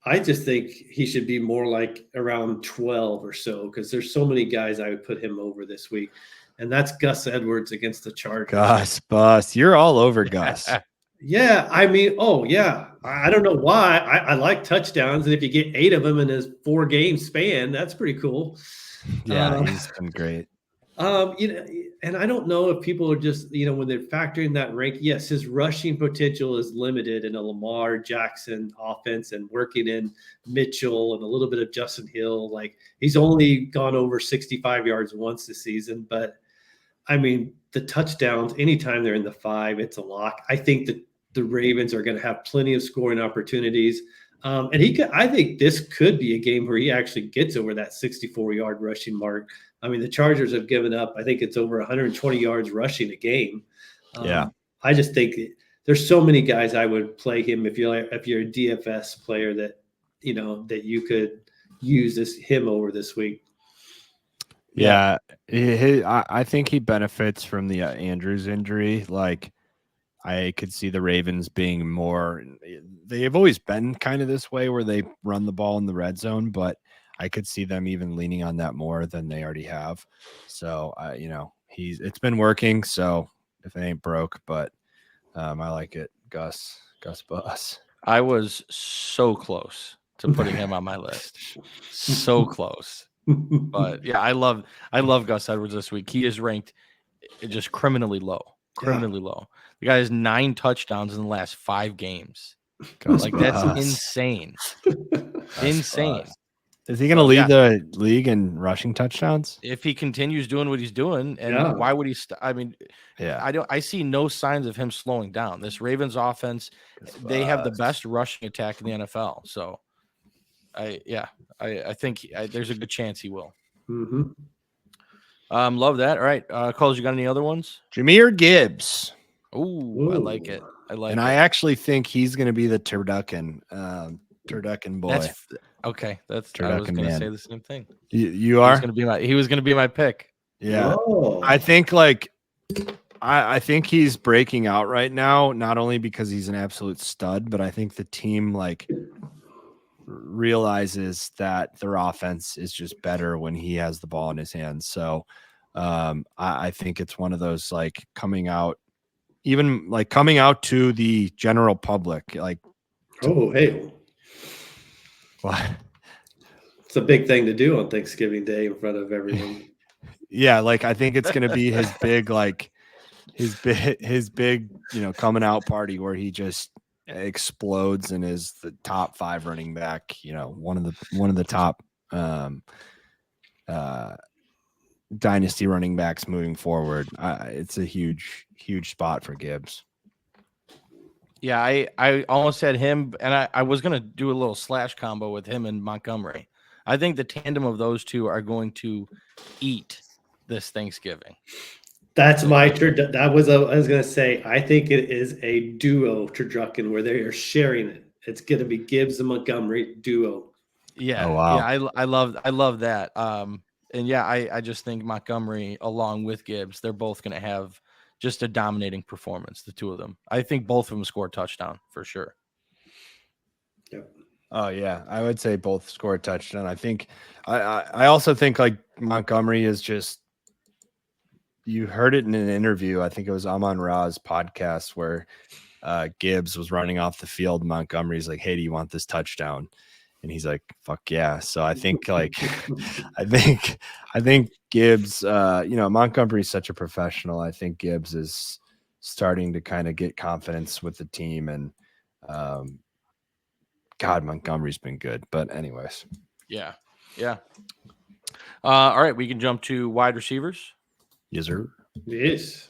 I just think he should be more like around 12 or so, because there's so many guys I would put him over this week, and that's Gus Edwards against the Chargers. Gus Bus, you're all over Gus. Yeah, I mean, I don't know why. I like touchdowns, and if you get 8 of them in his 4-game span, that's pretty cool. Yeah, he's been great. You know, and I don't know if people are just, you know, when they're factoring that rank, yes, his rushing potential is limited in a Lamar Jackson offense and working in Mitchell and a little bit of Justin Hill. Like, he's only gone over 65 yards once this season, but I mean, the touchdowns, anytime they're in the 5, it's a lock. I think that the Ravens are going to have plenty of scoring opportunities. And I think this could be a game where he actually gets over that 64-yard rushing mark. I mean, the Chargers have given up, I think it's over 120 yards rushing a game. Yeah. I just think there's so many guys I would play him if you're a DFS player that, you know, that you could use him over this week. Yeah. I think he benefits from the Andrews injury. Like, I could see the Ravens being more, they have always been kind of this way where they run the ball in the red zone, but I could see them even leaning on that more than they already have. So it's been working. So if it ain't broke, but I like it. Gus Bus. I was so close to putting him on my list. So close. But yeah, I love Gus Edwards this week. He is ranked just criminally low. Low. The guy has 9 touchdowns in the last 5 games. That's insane. Insane. Is he going to lead the league in rushing touchdowns? If he continues doing what he's doing, and why would he? I see no signs of him slowing down. This Ravens offense, they have the best rushing attack in the NFL. So, I think there's a good chance he will. Mm-hmm. Love that. All right, Kulz, you got any other ones? Jahmyr Gibbs. Ooh, I like it. I actually think he's going to be the turducken boy. Okay, I was going to say the same thing. You are? He was going to be my pick. Yeah. Whoa. I think I think he's breaking out right now, not only because he's an absolute stud, but I think the team realizes that their offense is just better when he has the ball in his hands. So I think it's one of those coming out to the general public. Hey. What? It's a big thing to do on Thanksgiving Day in front of everyone. Yeah, I think it's gonna be his big his big coming out party where he just explodes and is the top 5 running back. One of the top dynasty running backs moving forward. It's a huge spot for Gibbs. Yeah, I almost had him, and I was going to do a little slash combo with him and Montgomery. I think the tandem of those two are going to eat this Thanksgiving. That's my turn. I was going to say, I think it is a duo turducken where they are sharing it. It's going to be Gibbs and Montgomery duo. Yeah. Oh, wow. Yeah, I love that. And yeah, I just think Montgomery along with Gibbs, they're both going to have just a dominating performance, the two of them. I think both of them score a touchdown for sure. Yep. Oh yeah, I would say both score a touchdown. I think I also think Montgomery is just, you heard it in an interview. I think it was Amon Ra's podcast where Gibbs was running off the field. Montgomery's like, "Hey, do you want this touchdown?" And he's like, "Fuck yeah!" So I think I think Gibbs, Montgomery's such a professional. I think Gibbs is starting to kind of get confidence with the team, and God, Montgomery's been good. But anyways, yeah. All right, we can jump to wide receivers. Yes, sir. Yes.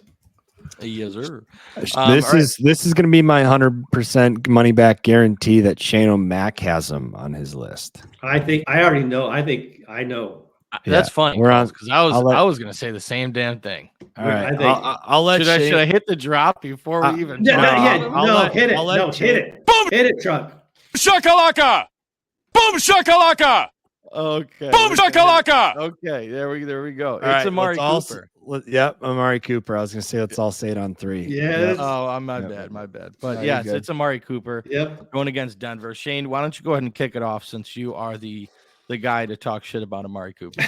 Yes, sir. This is going to be my 100% money back guarantee that Shane O'Mac has him on his list. I think I already know. I think I know. That's funny because I was going to say the same damn thing. All right, I'll let. Should I hit the drop before we even? Hit it. Hit it. Boom! Hit it, truck. Shakalaka! Boom shakalaka! Okay. Boom shakalaka! Okay, there we go. It's right, Amari Cooper. Yep, Amari Cooper. I was gonna say let's all say it on 3. Yes. Oh, my bad. But yes, it's Amari Cooper. Yep. Going against Denver. Shane, why don't you go ahead and kick it off since you are the guy to talk shit about Amari Cooper?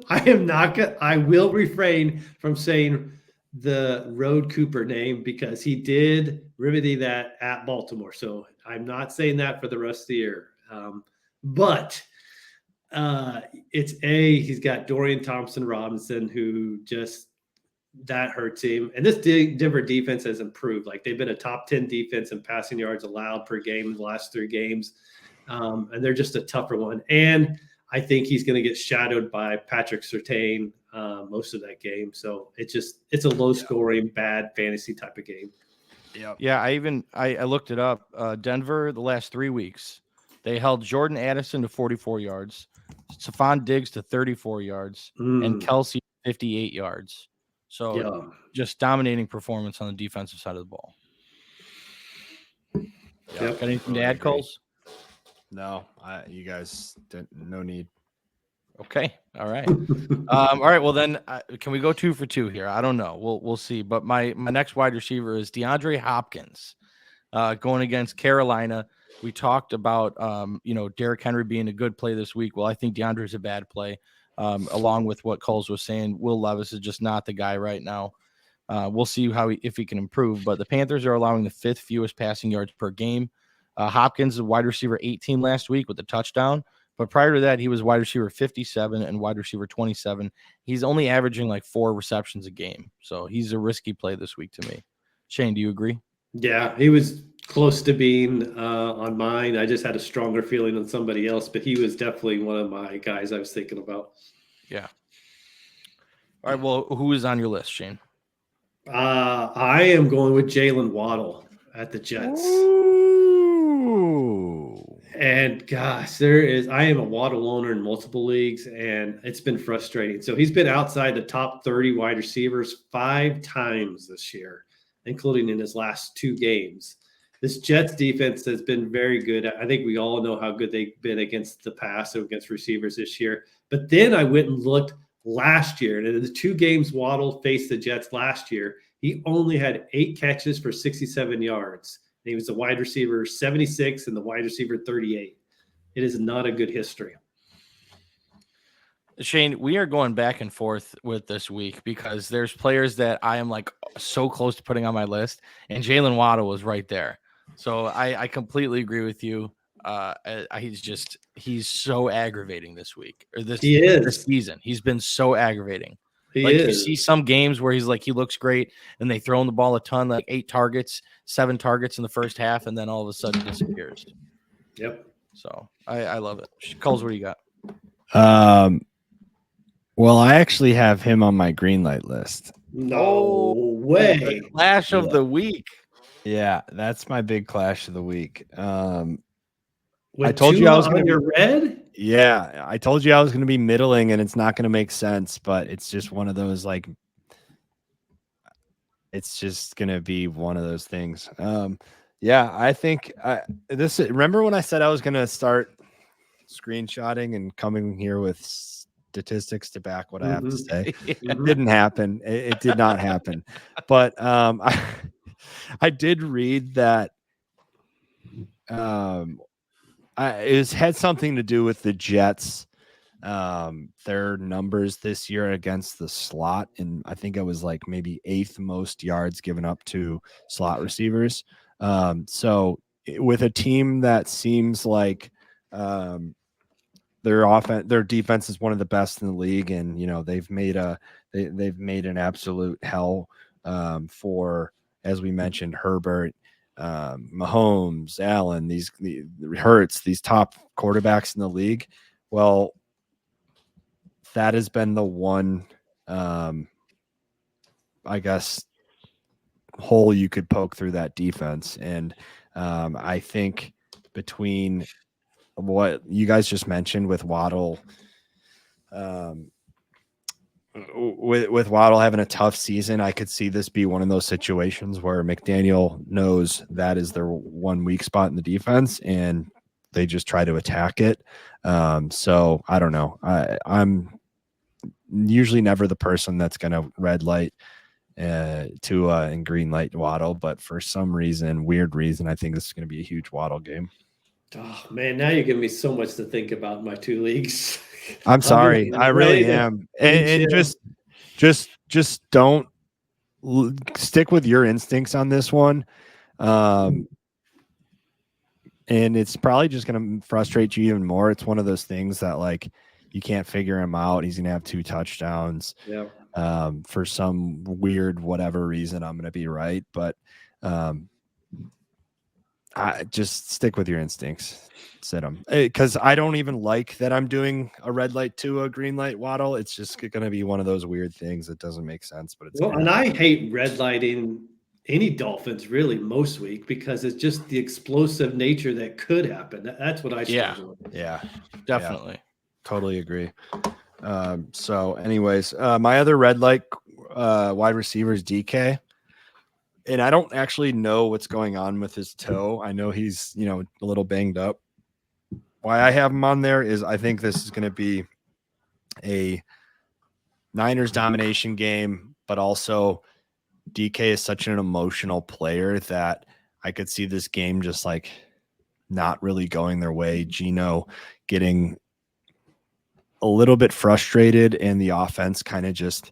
I will refrain from saying the Road Cooper name because he did remedy that at Baltimore. So I'm not saying that for the rest of the year. But he's got Dorian Thompson-Robinson, who just, that hurts him. And this Denver defense has improved. They've been a top 10 defense in passing yards allowed per game in the last 3 games. And they're just a tougher one. And I think he's going to get shadowed by Patrick Surtain most of that game. So it's a low scoring, bad fantasy type of game. Yeah. I looked it up. Denver, the last 3 weeks, they held Jordan Addison to 44 yards, Stephon Diggs to 34 yards, and Kelsey 58 yards. So just dominating performance on the defensive side of the ball. Got anything to add, Kulz? No, you guys didn't. No need. Okay. All right. All right. Well, then can we go 2 for 2 here? I don't know. We'll see. But my next wide receiver is DeAndre Hopkins going against Carolina. We talked about, Derrick Henry being a good play this week. Well, I think DeAndre's a bad play, along with what Kulz was saying. Will Levis is just not the guy right now. We'll see if he can improve. But the Panthers are allowing the 5th fewest passing yards per game. Hopkins is wide receiver 18 last week with a touchdown. But prior to that, he was wide receiver 57 and wide receiver 27. He's only averaging like 4 receptions a game. So he's a risky play this week to me. Shane, do you agree? Yeah, he was close to being on mine. I just had a stronger feeling on somebody else, but he was definitely one of my guys I was thinking about. Yeah. All right. Well, who is on your list, Shane? I am going with Jalen Waddle at the Jets. Ooh. And gosh, I am a Waddle owner in multiple leagues, and it's been frustrating. So he's been outside the top 30 wide receivers 5 times this year, including in his last 2 games. This Jets defense has been very good. I think we all know how good they've been against the pass, so against receivers this year. But then I went and looked last year, and in the 2 games Waddle faced the Jets last year, he only had 8 catches for 67 yards. And he was the wide receiver 76 and the wide receiver 38. It is not a good history. Shane, we are going back and forth with this week because there's players that I am like so close to putting on my list, and Jalen Waddle was right there. So I completely agree with you. He's so aggravating this week or this season. He's been so aggravating. You see some games where he looks great and they throw him the ball a ton, like 8 targets, 7 targets in the first half, and then all of a sudden disappears. Yep. So I love it. Kulz, what do you got? Well, I actually have him on my green light list. No way. Clash of the week. Yeah, that's my big clash of the week. I told you I was going to be red. Yeah, I told you I was going to be middling, and it's not going to make sense, but it's just one of those it's just going to be one of those things. Yeah, I think remember when I said I was going to start screenshotting and coming here with statistics to back what I have to say? It didn't happen. It did not happen. But I did read that it had something to do with the Jets, their numbers this year against the slot, and I think it was like maybe 8th most yards given up to slot receivers. So with a team that seems like their defense is one of the best in the league, and they've made an absolute hell for, as we mentioned, Herbert, Mahomes, Allen, these Hurts, these top quarterbacks in the league. Well, that has been the one, I guess, hole you could poke through that defense. And I think between what you guys just mentioned with Waddle, with Waddle having a tough season, I could see this be one of those situations where McDaniel knows that is their one weak spot in the defense, and they just try to attack it. So I don't know. I'm usually never the person that's going to red light and green light Waddle, but for some weird reason, I think this is going to be a huge Waddle game. Oh man, now you're giving me so much to think about in my 2 leagues. I'm sorry. I really am. And just don't stick with your instincts on this one. And it's probably just going to frustrate you even more. It's one of those things that you can't figure him out. He's going to have 2 touchdowns. Yeah. For some weird, whatever reason, I'm going to be right. But I just stick with your instincts. Sit them, because I don't even like that I'm doing a red light to a green light Waddle. It's just going to be one of those weird things that doesn't make sense. But it's and I hate red lighting any Dolphins really most week because it's just the explosive nature that could happen. That's what I struggle with. Yeah, Definitely. Yeah, totally agree. So anyways, my other red light wide receiver is DK. And I don't actually know what's going on with his toe. I know he's, a little banged up. Why I have him on there is I think this is going to be a Niners domination game, but also DK is such an emotional player that I could see this game just not really going their way. Geno getting a little bit frustrated, and the offense kind of just,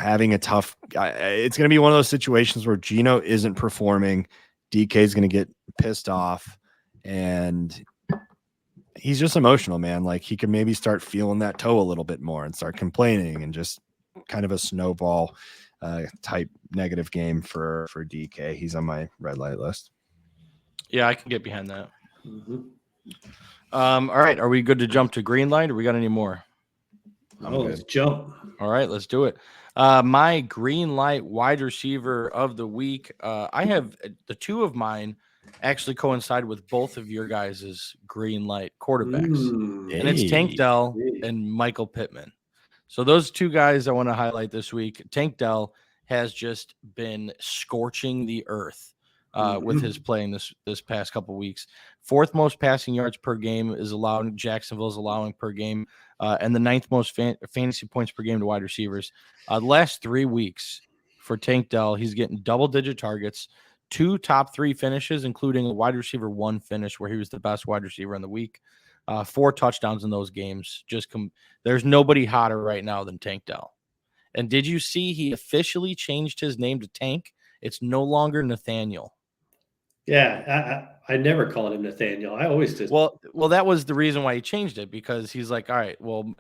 having a tough. It's going to be one of those situations where Geno isn't performing. DK is going to get pissed off, and he's just emotional, man. Like, he could maybe start feeling that toe a little bit more and start complaining, and just kind of a snowball type negative game for DK. He's on my red light list. Yeah, I can get behind that. Mm-hmm. All right. Are we good to jump to green light, or we got any more? Let's jump. All right, let's do it. My green light wide receiver of the week. I have the two of mine actually coincide with both of your guys' green light quarterbacks. And it's Tank Dell and Michael Pittman. So those two guys I want to highlight this week. Tank Dell has just been scorching the earth with his playing this past couple weeks. Fourth most passing yards per game is allowed. Jacksonville's allowing per game, and the ninth most fantasy points per game to wide receivers. The last 3 weeks for Tank Dell, he's getting double-digit targets, 2 top 3 finishes, including a wide receiver 1 finish where he was the best wide receiver in the week. 4 touchdowns in those games. There's nobody hotter right now than Tank Dell. And did you see he officially changed his name to Tank? It's no longer Nathaniel. Yeah, I never called him Nathaniel. I always did. Well, that was the reason why he changed it, because he's like, all right, well,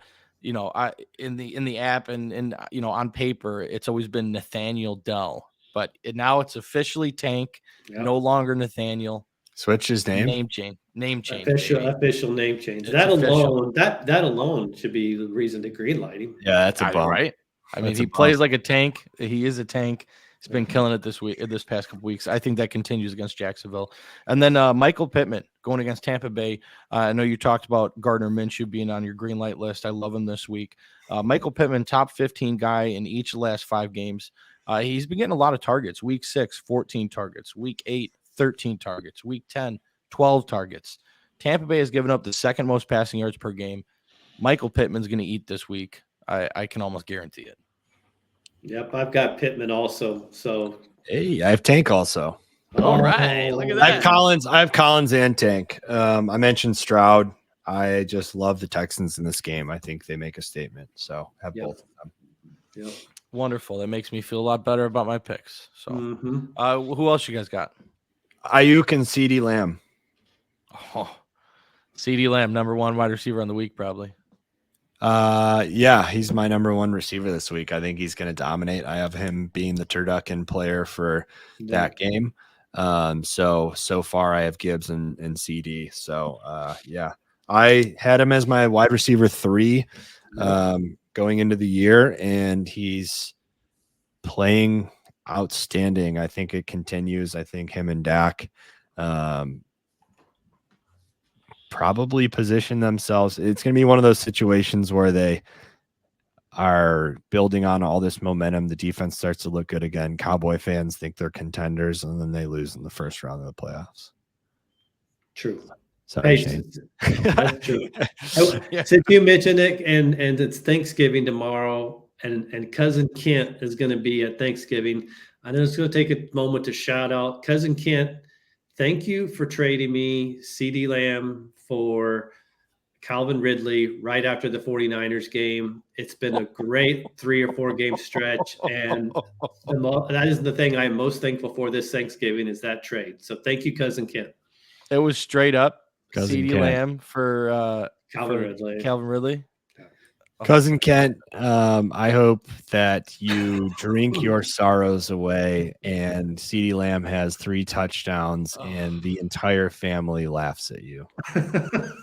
I in the app and on paper, it's always been Nathaniel Dell, but now it's officially Tank, no longer Nathaniel. Switch his name. Name change. Official name change. It's That official. alone, that alone should be the reason to green light him. Yeah, that's a bump. Right? I mean, That's he a plays bump. like a tank. He is a tank. He's been killing it this past couple weeks. I think that continues against Jacksonville. And then Michael Pittman going against Tampa Bay. I know you talked about Gardner Minshew being on your green light list. I love him this week. Michael Pittman, top 15 guy in each of the last 5 games. He's been getting a lot of targets. Week 6, 14 targets. Week 8, 13 targets. Week 10, 12 targets. Tampa Bay has given up the second most passing yards per game. Michael Pittman's going to eat this week. I can almost guarantee it. Yep, I've got Pittman also. So Hey, I have Tank also. All right, look at that. I have Collins and Tank. I mentioned Stroud. I just love the Texans in this game. I think they make a statement. So have both of them. Yep. Wonderful. That makes me feel a lot better about my picks. So who else you guys got? Ayuk and CeeDee Lamb. Oh, CeeDee Lamb, number 1 wide receiver on the week, probably. Yeah, he's my number 1 receiver this week. I think he's going to dominate. I have him being the turducken player for that game. So far I have Gibbs and CD. So, yeah, I had him as my wide receiver 3, going into the year, and he's playing outstanding. I think it continues. I think him and Dak, probably position themselves. It's going to be one of those situations where they are building on all this momentum. The defense starts to look good again. Cowboy fans think they're contenders, and then they lose in the first round of the playoffs. True. Sorry, Shane. That's true. Since you mentioned it, and it's Thanksgiving tomorrow, and Cousin Kent is going to be at Thanksgiving. I'm just going to take a moment to shout out Cousin Kent. Thank you for trading me CeeDee Lamb for Calvin Ridley right after the 49ers game. It's been a great 3 or 4 game stretch, and that is the thing I am most thankful for this Thanksgiving is that trade. So thank you, Cousin Kent. It was straight up Cousin CeeDee Kent. Lamb for Calvin Ridley. Cousin Kent, I hope that you drink your sorrows away, and CeeDee Lamb has 3 touchdowns, and the entire family laughs at you.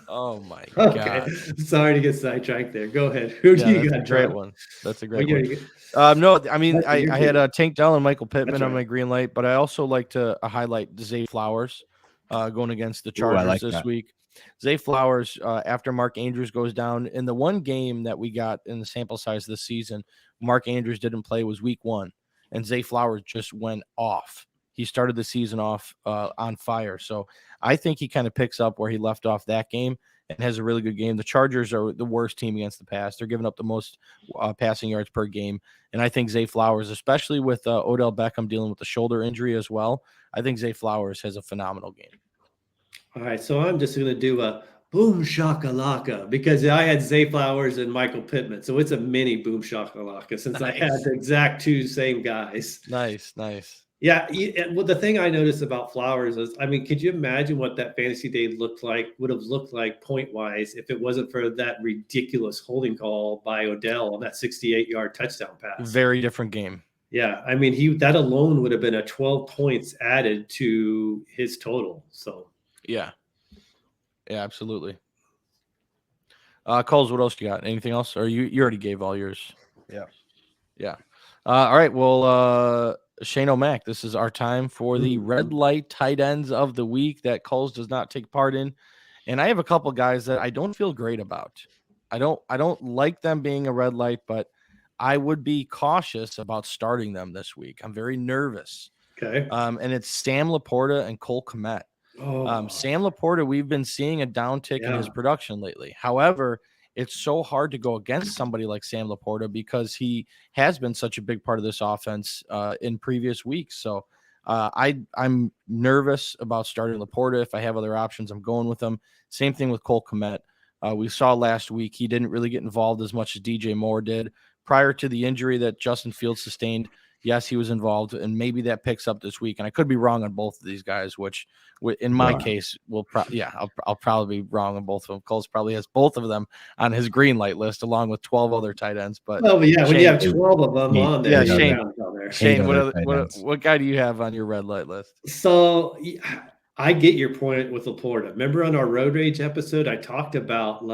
Oh my Okay. God! Sorry to get sidetracked there. Go ahead. Who do you got? That's a great one. That's a great one. one. No, I mean That's I had Tank Dell and Michael Pittman on right. my green light, but I also like to highlight Zay Flowers going against the Chargers this week. Zay Flowers, after Mark Andrews goes down, in the one game that we got in the sample size this season, Mark Andrews didn't play, was week 1, and Zay Flowers just went off. He started the season off on fire. So I think he kind of picks up where he left off that game and has a really good game. The Chargers are the worst team against the pass. They're giving up the most passing yards per game. And I think Zay Flowers, especially with Odell Beckham dealing with the shoulder injury as well, I think Zay Flowers has a phenomenal game. All right, so I'm just going to do a boom shakalaka because I had Zay Flowers and Michael Pittman. So it's a mini boom shakalaka since I had Nice. the exact two same guys. Nice. Yeah. Well, the thing I noticed about Flowers is, I mean, could you imagine what that fantasy day would have looked like point wise if it wasn't for that ridiculous holding call by Odell on that 68-yard touchdown pass? Very different game. Yeah. I mean, that alone would have been a 12 points added to his total. So, Yeah, absolutely. Coles, what else you got? Anything else? Or you already gave all yours? Yeah. All right. Well, Shane O'Mac, this is our time for the red light tight ends of the week that Coles does not take part in. And I have a couple guys that I don't feel great about. I don't like them being a red light, but I would be cautious about starting them this week. I'm very nervous. okay. And it's Sam Laporta and Cole Kmet. Sam Laporta, we've been seeing a downtick in his production lately. However, it's so hard to go against somebody like Sam Laporta because he has been such a big part of this offense in previous weeks. So I'm nervous about starting Laporta. If I have other options, I'm going with them. Same thing with Cole Kmet. We saw last week he didn't really get involved as much as DJ Moore did prior to the injury that Justin Fields sustained. Yes, he was involved, and maybe that picks up this week. And I could be wrong on both of these guys, which in my case I'll probably be wrong on both of them. Coles probably has both of them on his green light list along with 12 other tight ends. But when you have Shane, 12 of them on there, Shane, what guy do you have on your red light list? So I get your point with Laporta. Remember on our Road Rage episode, I talked about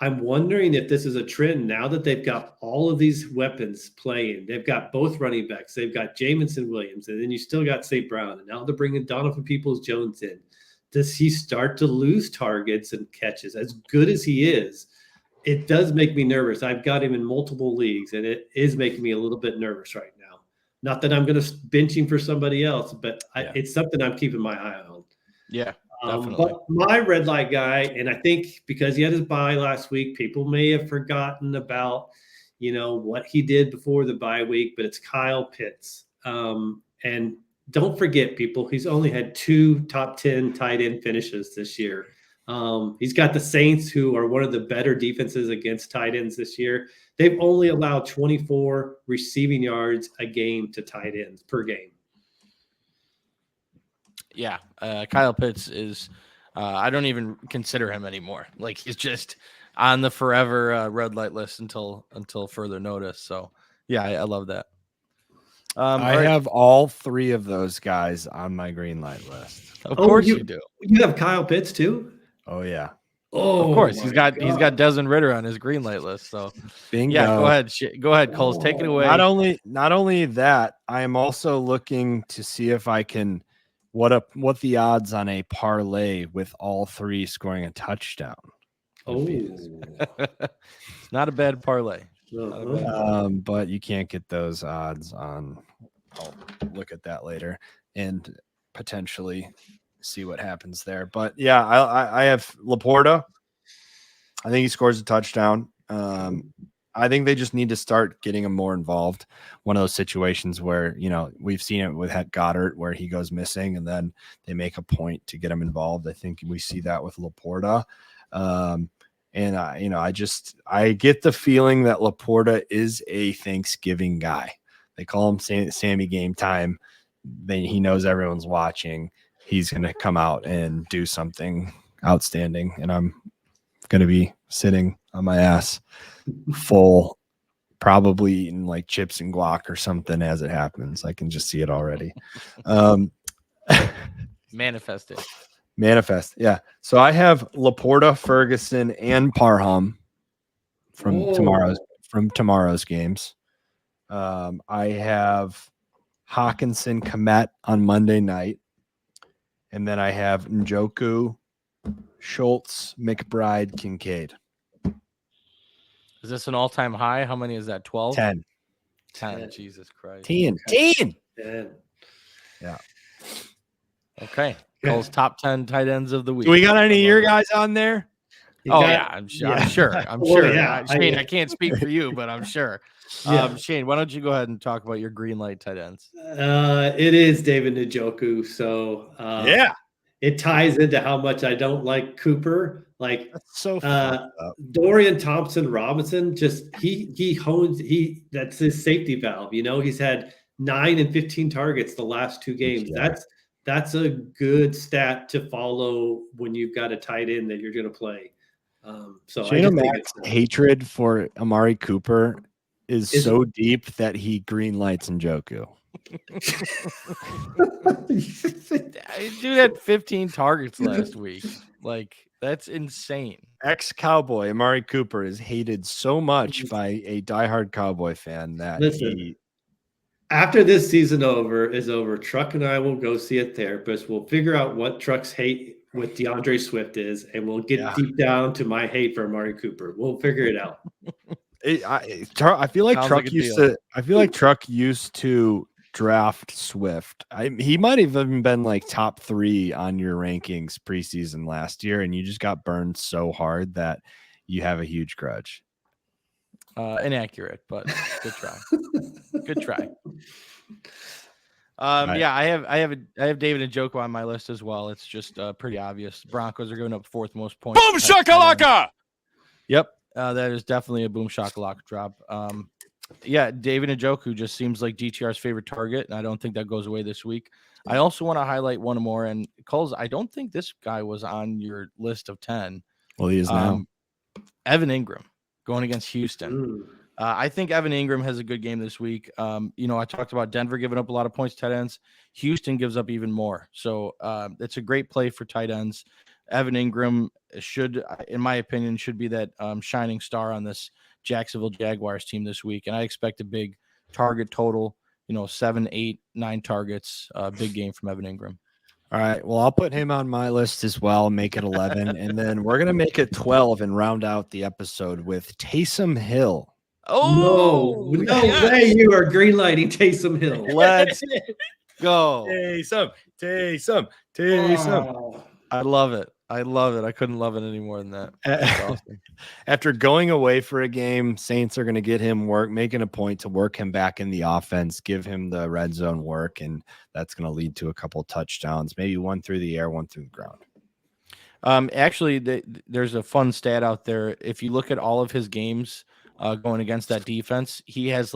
I'm wondering if this is a trend now that they've got all of these weapons playing. They've got both running backs. They've got Jamison Williams, and then you still got St. Brown. And now they're bringing Donovan Peoples-Jones in. Does he start to lose targets and catches? As good as he is, it does make me nervous. I've got him in multiple leagues, and it is making me a little bit nervous right now. Not that I'm going to bench him for somebody else, but it's something I'm keeping my eye on. Yeah. But my red light guy, and I think because he had his bye last week, people may have forgotten about, what he did before the bye week, but it's Kyle Pitts. And don't forget, people, he's only had 2 top 10 tight end finishes this year. He's got the Saints, who are one of the better defenses against tight ends this year. They've only allowed 24 receiving yards a game to tight ends per game. Yeah, Kyle Pitts is I don't even consider him anymore. He's just on the forever red light list until further notice. So yeah, I love that. I have all 3 of those guys on my green light list. Of course you do. You have Kyle Pitts too? Oh yeah. Oh, of course he's got Desmond Ridder on his green light list. So bingo. Yeah, go ahead, Coles, take it away. Not only that, I am also looking to see if I can what the odds on a parlay with all 3 scoring a touchdown. It's not a bad parlay. But you can't get those odds on. I'll look at that later and potentially see what happens there. But yeah, I have Laporta. I think he scores a touchdown. I think they just need to start getting him more involved. One of those situations where, we've seen it with Goddard where he goes missing and then they make a point to get him involved. I think we see that with Laporta. And I get the feeling that Laporta is a Thanksgiving guy. They call him Sammy Game Time. He knows everyone's watching. He's going to come out and do something outstanding. And I'm going to be sitting on my ass full, probably eating chips and guac or something as it happens. I can just see it already. Manifest it. Manifest. Yeah. So I have Laporta, Ferguson, and Parham from tomorrow's games. I have Hawkinson, Kmet on Monday night. And then I have Njoku, Schultz, McBride, Kincaid. Is this an all-time high? How many is that? 12? 10. 10. Jesus Christ. 10. Yeah. Okay. Cole's top 10 tight ends of the week. Do we got any of your guys on there? I'm sure. Yeah. Shane, I can't speak for you, but I'm sure. Yeah. Shane, why don't you go ahead and talk about your green light tight ends? It is David Njoku. So it ties into how much I don't like Cooper. Like That's so fucked up. Dorian Thompson Robinson, just he hones that's his safety valve. He's had 9 and 15 targets the last 2 games. Yeah. That's a good stat to follow when you've got a tight end that you're going to play. So I just think Mack's hatred for Amari Cooper is so deep that he green lights Njoku. Dude had 15 targets last week. Like, that's insane. Ex-Cowboy Amari Cooper is hated so much by a diehard Cowboy fan that after this season is over, Truck and I will go see a therapist. We'll figure out what Truck's hate with DeAndre Swift is, and we'll get deep down to my hate for Amari Cooper. We'll figure it out. I feel like Truck used to draft Swift. He might have even been like top 3 on your rankings preseason last year, and you just got burned so hard that you have a huge grudge. Inaccurate, but good try. Good try. Right. Yeah, I have David Njoku on my list as well. It's just pretty obvious. Broncos are going up 4th most points. Boom shakalaka! Yep, that is definitely a boom shakalaka drop. Yeah, David Njoku just seems like DTR's favorite target, and I don't think that goes away this week. I also want to highlight one more, and Kulz, I don't think this guy was on your list of 10. Well, he is now. Evan Ingram going against Houston. I think Evan Ingram has a good game this week. I talked about Denver giving up a lot of points to tight ends. Houston gives up even more. So it's a great play for tight ends. Evan Ingram should, in my opinion, should be that shining star on this Jacksonville Jaguars team this week. And I expect a big target total, 7, 8, 9 targets, big game from Evan Ingram. All right. Well, I'll put him on my list as well, make it 11. And then we're going to make it 12 and round out the episode with Taysom Hill. Oh, no way you are greenlighting Taysom Hill. Let's go. Taysom. Oh. I love it. I couldn't love it any more than that. That's awesome. After going away for a game, Saints are going to get him making a point to work him back in the offense, give him the red zone work, and that's going to lead to a couple touchdowns, maybe one through the air, one through the ground. Actually, there's a fun stat out there. If you look at all of his games going against that defense, he has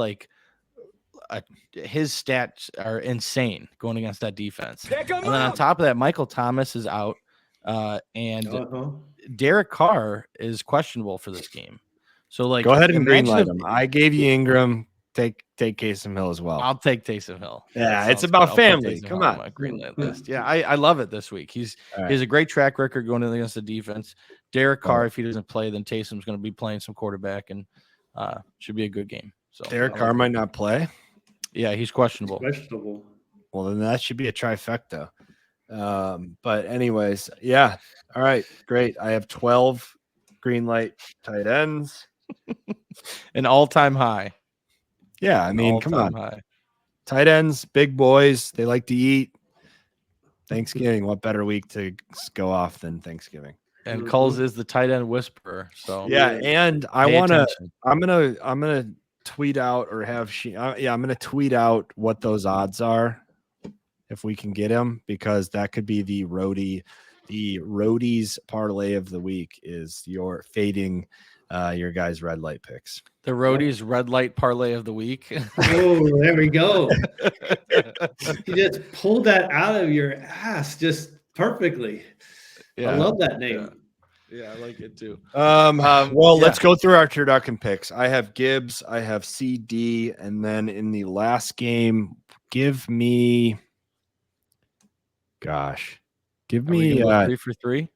his stats are insane going against that defense. And then on top of that, Michael Thomas is out. And Derek Carr is questionable for this game. So go ahead and greenlight him. I gave you Ingram. Take Taysom Hill as well. I'll take Taysom Hill. Yeah, it's about family. Come on. My greenlight list. Yeah, I love it this week. He has a great track record going against the defense. Derek Carr, if he doesn't play, then Taysom's going to be playing some quarterback, and should be a good game. So Derek Carr might not play. Yeah, he's questionable. Well, then that should be a trifecta. But anyways, yeah. All right, great. I have 12 green light tight ends. An all-time high. Yeah, I mean, come on. High. Tight ends, big boys, they like to eat. Thanksgiving, what better week to go off than Thanksgiving? And Kulz is the tight end whisperer. So yeah, and I'm gonna tweet out or have I'm gonna tweet out what those odds are if we can get him, because that could be the roadies parlay of the week is your fading your guys' red light picks. The roadies red light parlay of the week. Oh, there we go. You just pulled that out of your ass just perfectly. Yeah. I love that name. Yeah, I like it too. Let's go through our turducken picks. I have Gibbs, I have CD, and then in the last game, give me 3 for 3.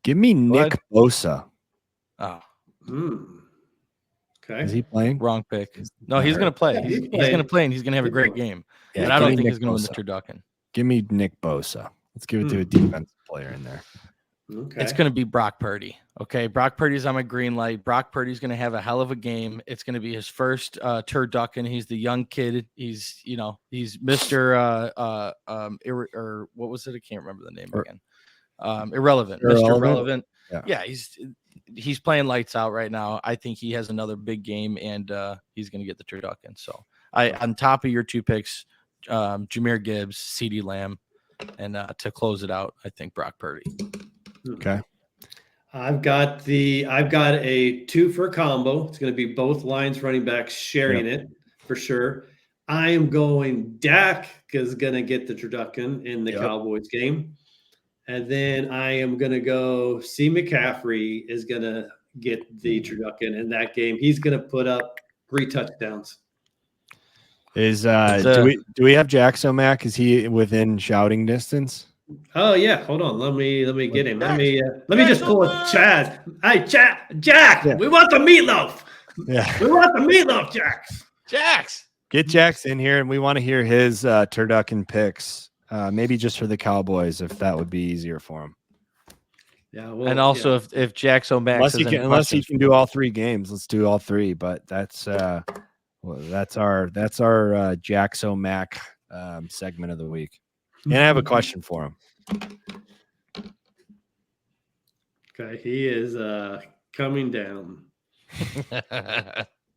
Give me Nick Bosa. Oh. Okay. Is he playing? Wrong pick. No, he's going to play. He's going to play, and he's going to have a great game. Yeah, but I don't think he's going to win the turducken. Give me Nick Bosa. Let's give it to a defensive player in there. Okay. It's going to be Brock Purdy. Okay. Brock Purdy's on my green light. Brock Purdy's going to have a hell of a game. It's going to be his first turducken. He's the young kid. He's Mr. or what was it? I can't remember the name again. Irrelevant. Mr. Irrelevant. Yeah. He's playing lights out right now. I think he has another big game, and he's going to get the turducken. So on top of your 2 picks, Jahmyr Gibbs, CeeDee Lamb, And to close it out, I think Brock Purdy. Okay. I've got a 2 for a combo. It's going to be both Lions running backs sharing it for sure. I am going Dak is going to get the turducken in the Cowboys game. And then I am going to go C. McCaffrey is going to get the turducken in that game. He's going to put up 3 touchdowns. Do we have Jackson Mac? Is he within shouting distance? Oh yeah, hold on. Let me get him. Let me just pull a Chaz. Hey, Jack, we want the meatloaf. Yeah, we want the meatloaf, Jax. Get Jax in here, and we want to hear his turducken picks. Maybe just for the Cowboys, if that would be easier for him. Yeah, well, and also if Jax O'Max unless he can do all 3 games, let's do all 3. But that's our Jax O'Mac segment of the week. And I have a question for him. Okay, he is coming down.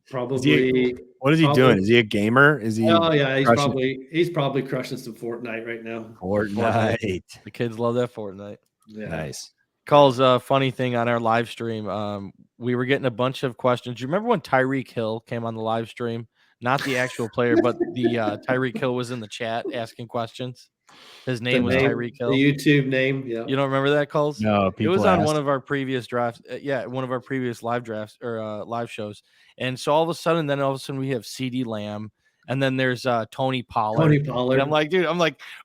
Probably. What is he doing? Is he a gamer? Is he? Oh yeah, he's probably crushing some Fortnite right now. Fortnite. The kids love that Fortnite. Yeah. Nice. Calls a funny thing on our live stream. We were getting a bunch of questions. Do you remember when Tyreek Hill came on the live stream? Not the actual player, but the Tyreek Hill was in the chat asking questions. His name was Tyreek Hill. The YouTube name. Yeah. You don't remember that, Calls? No, it was on one of our previous drafts. One of our previous live drafts or live shows. And so all of a sudden we have CeeDee Lamb. And then there's Tony Pollard. And I'm like, dude,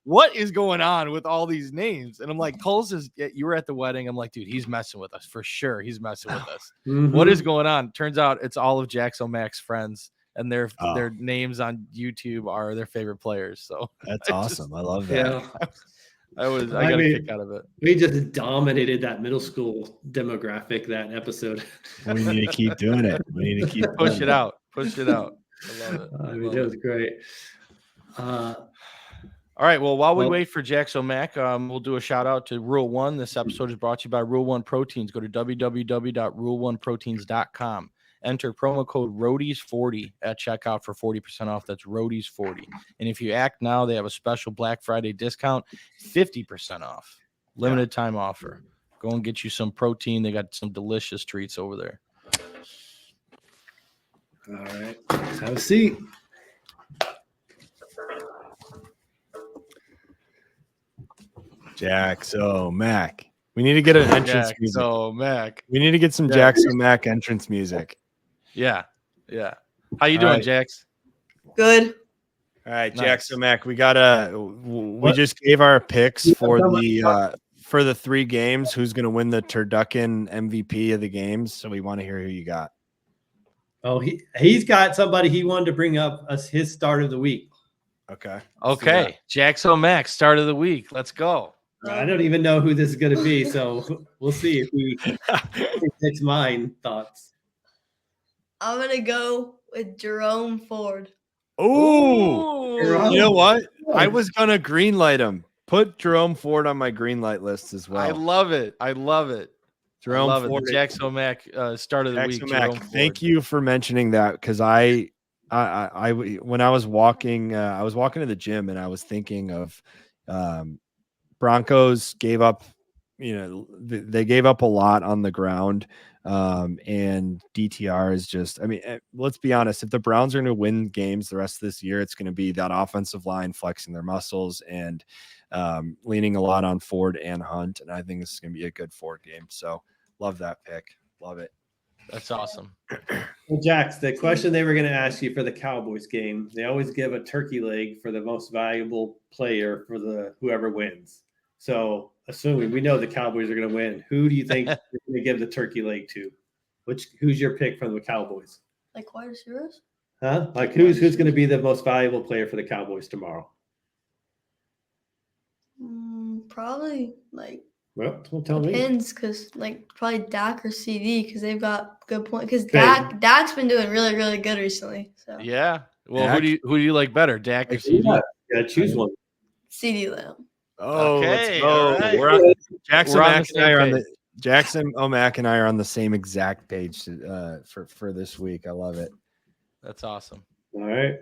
what is going on with all these names? And I'm like, Coles you were at the wedding. I'm like, dude, he's messing with us for sure. He's messing with us. What is going on? Turns out it's all of Jax O'Mac's friends, and their names on YouTube are their favorite players. So that's awesome. I love that. Yeah. I got a kick out of it. We just dominated that middle school demographic that episode. We need to keep doing it. We need to keep push it out. Push it out. I love it. That was great. All right. Well, while we wait for Jax O'Mac, we'll do a shout out to Rule One. This episode is brought to you by Rule One Proteins. Go to www.rule1proteins.com. Enter promo code ROADIES40 at checkout for 40% off. That's ROADIES40. And if you act now, they have a special Black Friday discount, 50% off. Limited time offer. Go and get you some protein. They got some delicious treats over there. All right. Have a seat. Jax O'Mac. We need to get an entrance music. Mac. We need to get some Jax O'Mac entrance music. Yeah. How you doing, Jax? Good. All right, Nice. Jax O'Mac. We just gave our picks for the 3 games. Who's going to win the turducken MVP of the games? So we want to hear who you got. Oh, he's got somebody he wanted to bring up as his start of the week. Okay. Jax O'Mac, start of the week. Let's go. I don't even know who this is going to be, so we'll see if he takes mine thoughts. I'm going to go with Jerome Ford. Oh, you know what? I was going to green light him. Put Jerome Ford on my green light list as well. I love it. Jerome Ford. Jax O'Mac, start of the week. Thank you for mentioning that, because I when I was walking to the gym, and I was thinking of Broncos gave up, they gave up a lot on the ground. And DTR is just, let's be honest, if the Browns are going to win games the rest of this year, it's going to be that offensive line flexing their muscles and leaning a lot on Ford and Hunt. And I think this is going to be a good Ford game. So love that pick. Love it. That's awesome. Well, Jax, the question they were going to ask you for the Cowboys game, they always give a turkey leg for the most valuable player for whoever wins. So assuming we know the Cowboys are going to win, who do you think they're going to give the turkey leg to? Who's your pick from the Cowboys? Like wide receivers? Huh? Like who's going to be the most valuable player for the Cowboys tomorrow? Probably like. Well, don't tell me. Depends, because like probably Dak or CD, because they've got good point. Because Dak's been doing really, really good recently. So yeah. Well, Dak? who do you like better, Dak or CD? Yeah, choose one. CD Lamb. Oh, okay. let's go. Right. We're on, Jackson O'Mac and I are on the same exact page for this week. I love it. That's awesome. All right.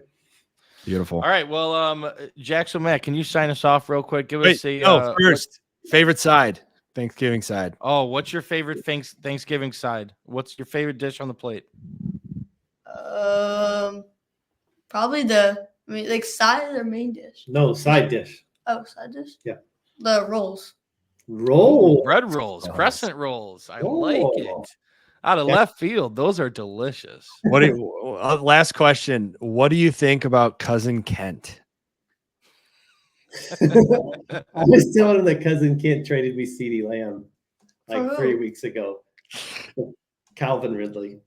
Beautiful. All right. Well, Jackson Matt, can you sign us off real quick? Give Wait, us a first favorite side, Thanksgiving side. what's your favorite Thanksgiving side? What's your favorite dish on the plate? Probably like side or main dish. No, side dish. Oh, side dish. Yeah. The rolls. Roll. Bread rolls, crescent rolls. I like it. Out of left field, those are delicious. Last question. What do you think about Cousin Kent? I was telling him that cousin Kent traded me CeeDee Lamb like For who? 3 weeks ago. Calvin Ridley.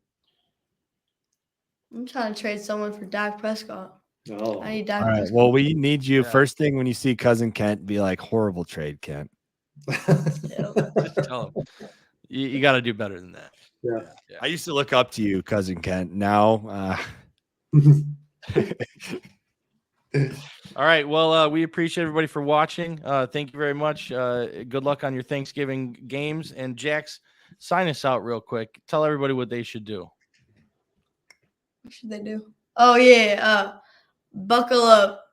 I'm trying to trade someone for Dak Prescott. Oh, I need Dak All right. Prescott. Well, we need you Yeah. first thing when you see Cousin Kent, be like, horrible trade, Kent. Just tell him you got to do better than that. Yeah. I used to look up to you, Cousin Kent. Now, All right. Well, we appreciate everybody for watching. Thank you very much. Good luck on your Thanksgiving games. And Jax, sign us out real quick. Tell everybody what they should do. What should they do? Oh yeah. Buckle up.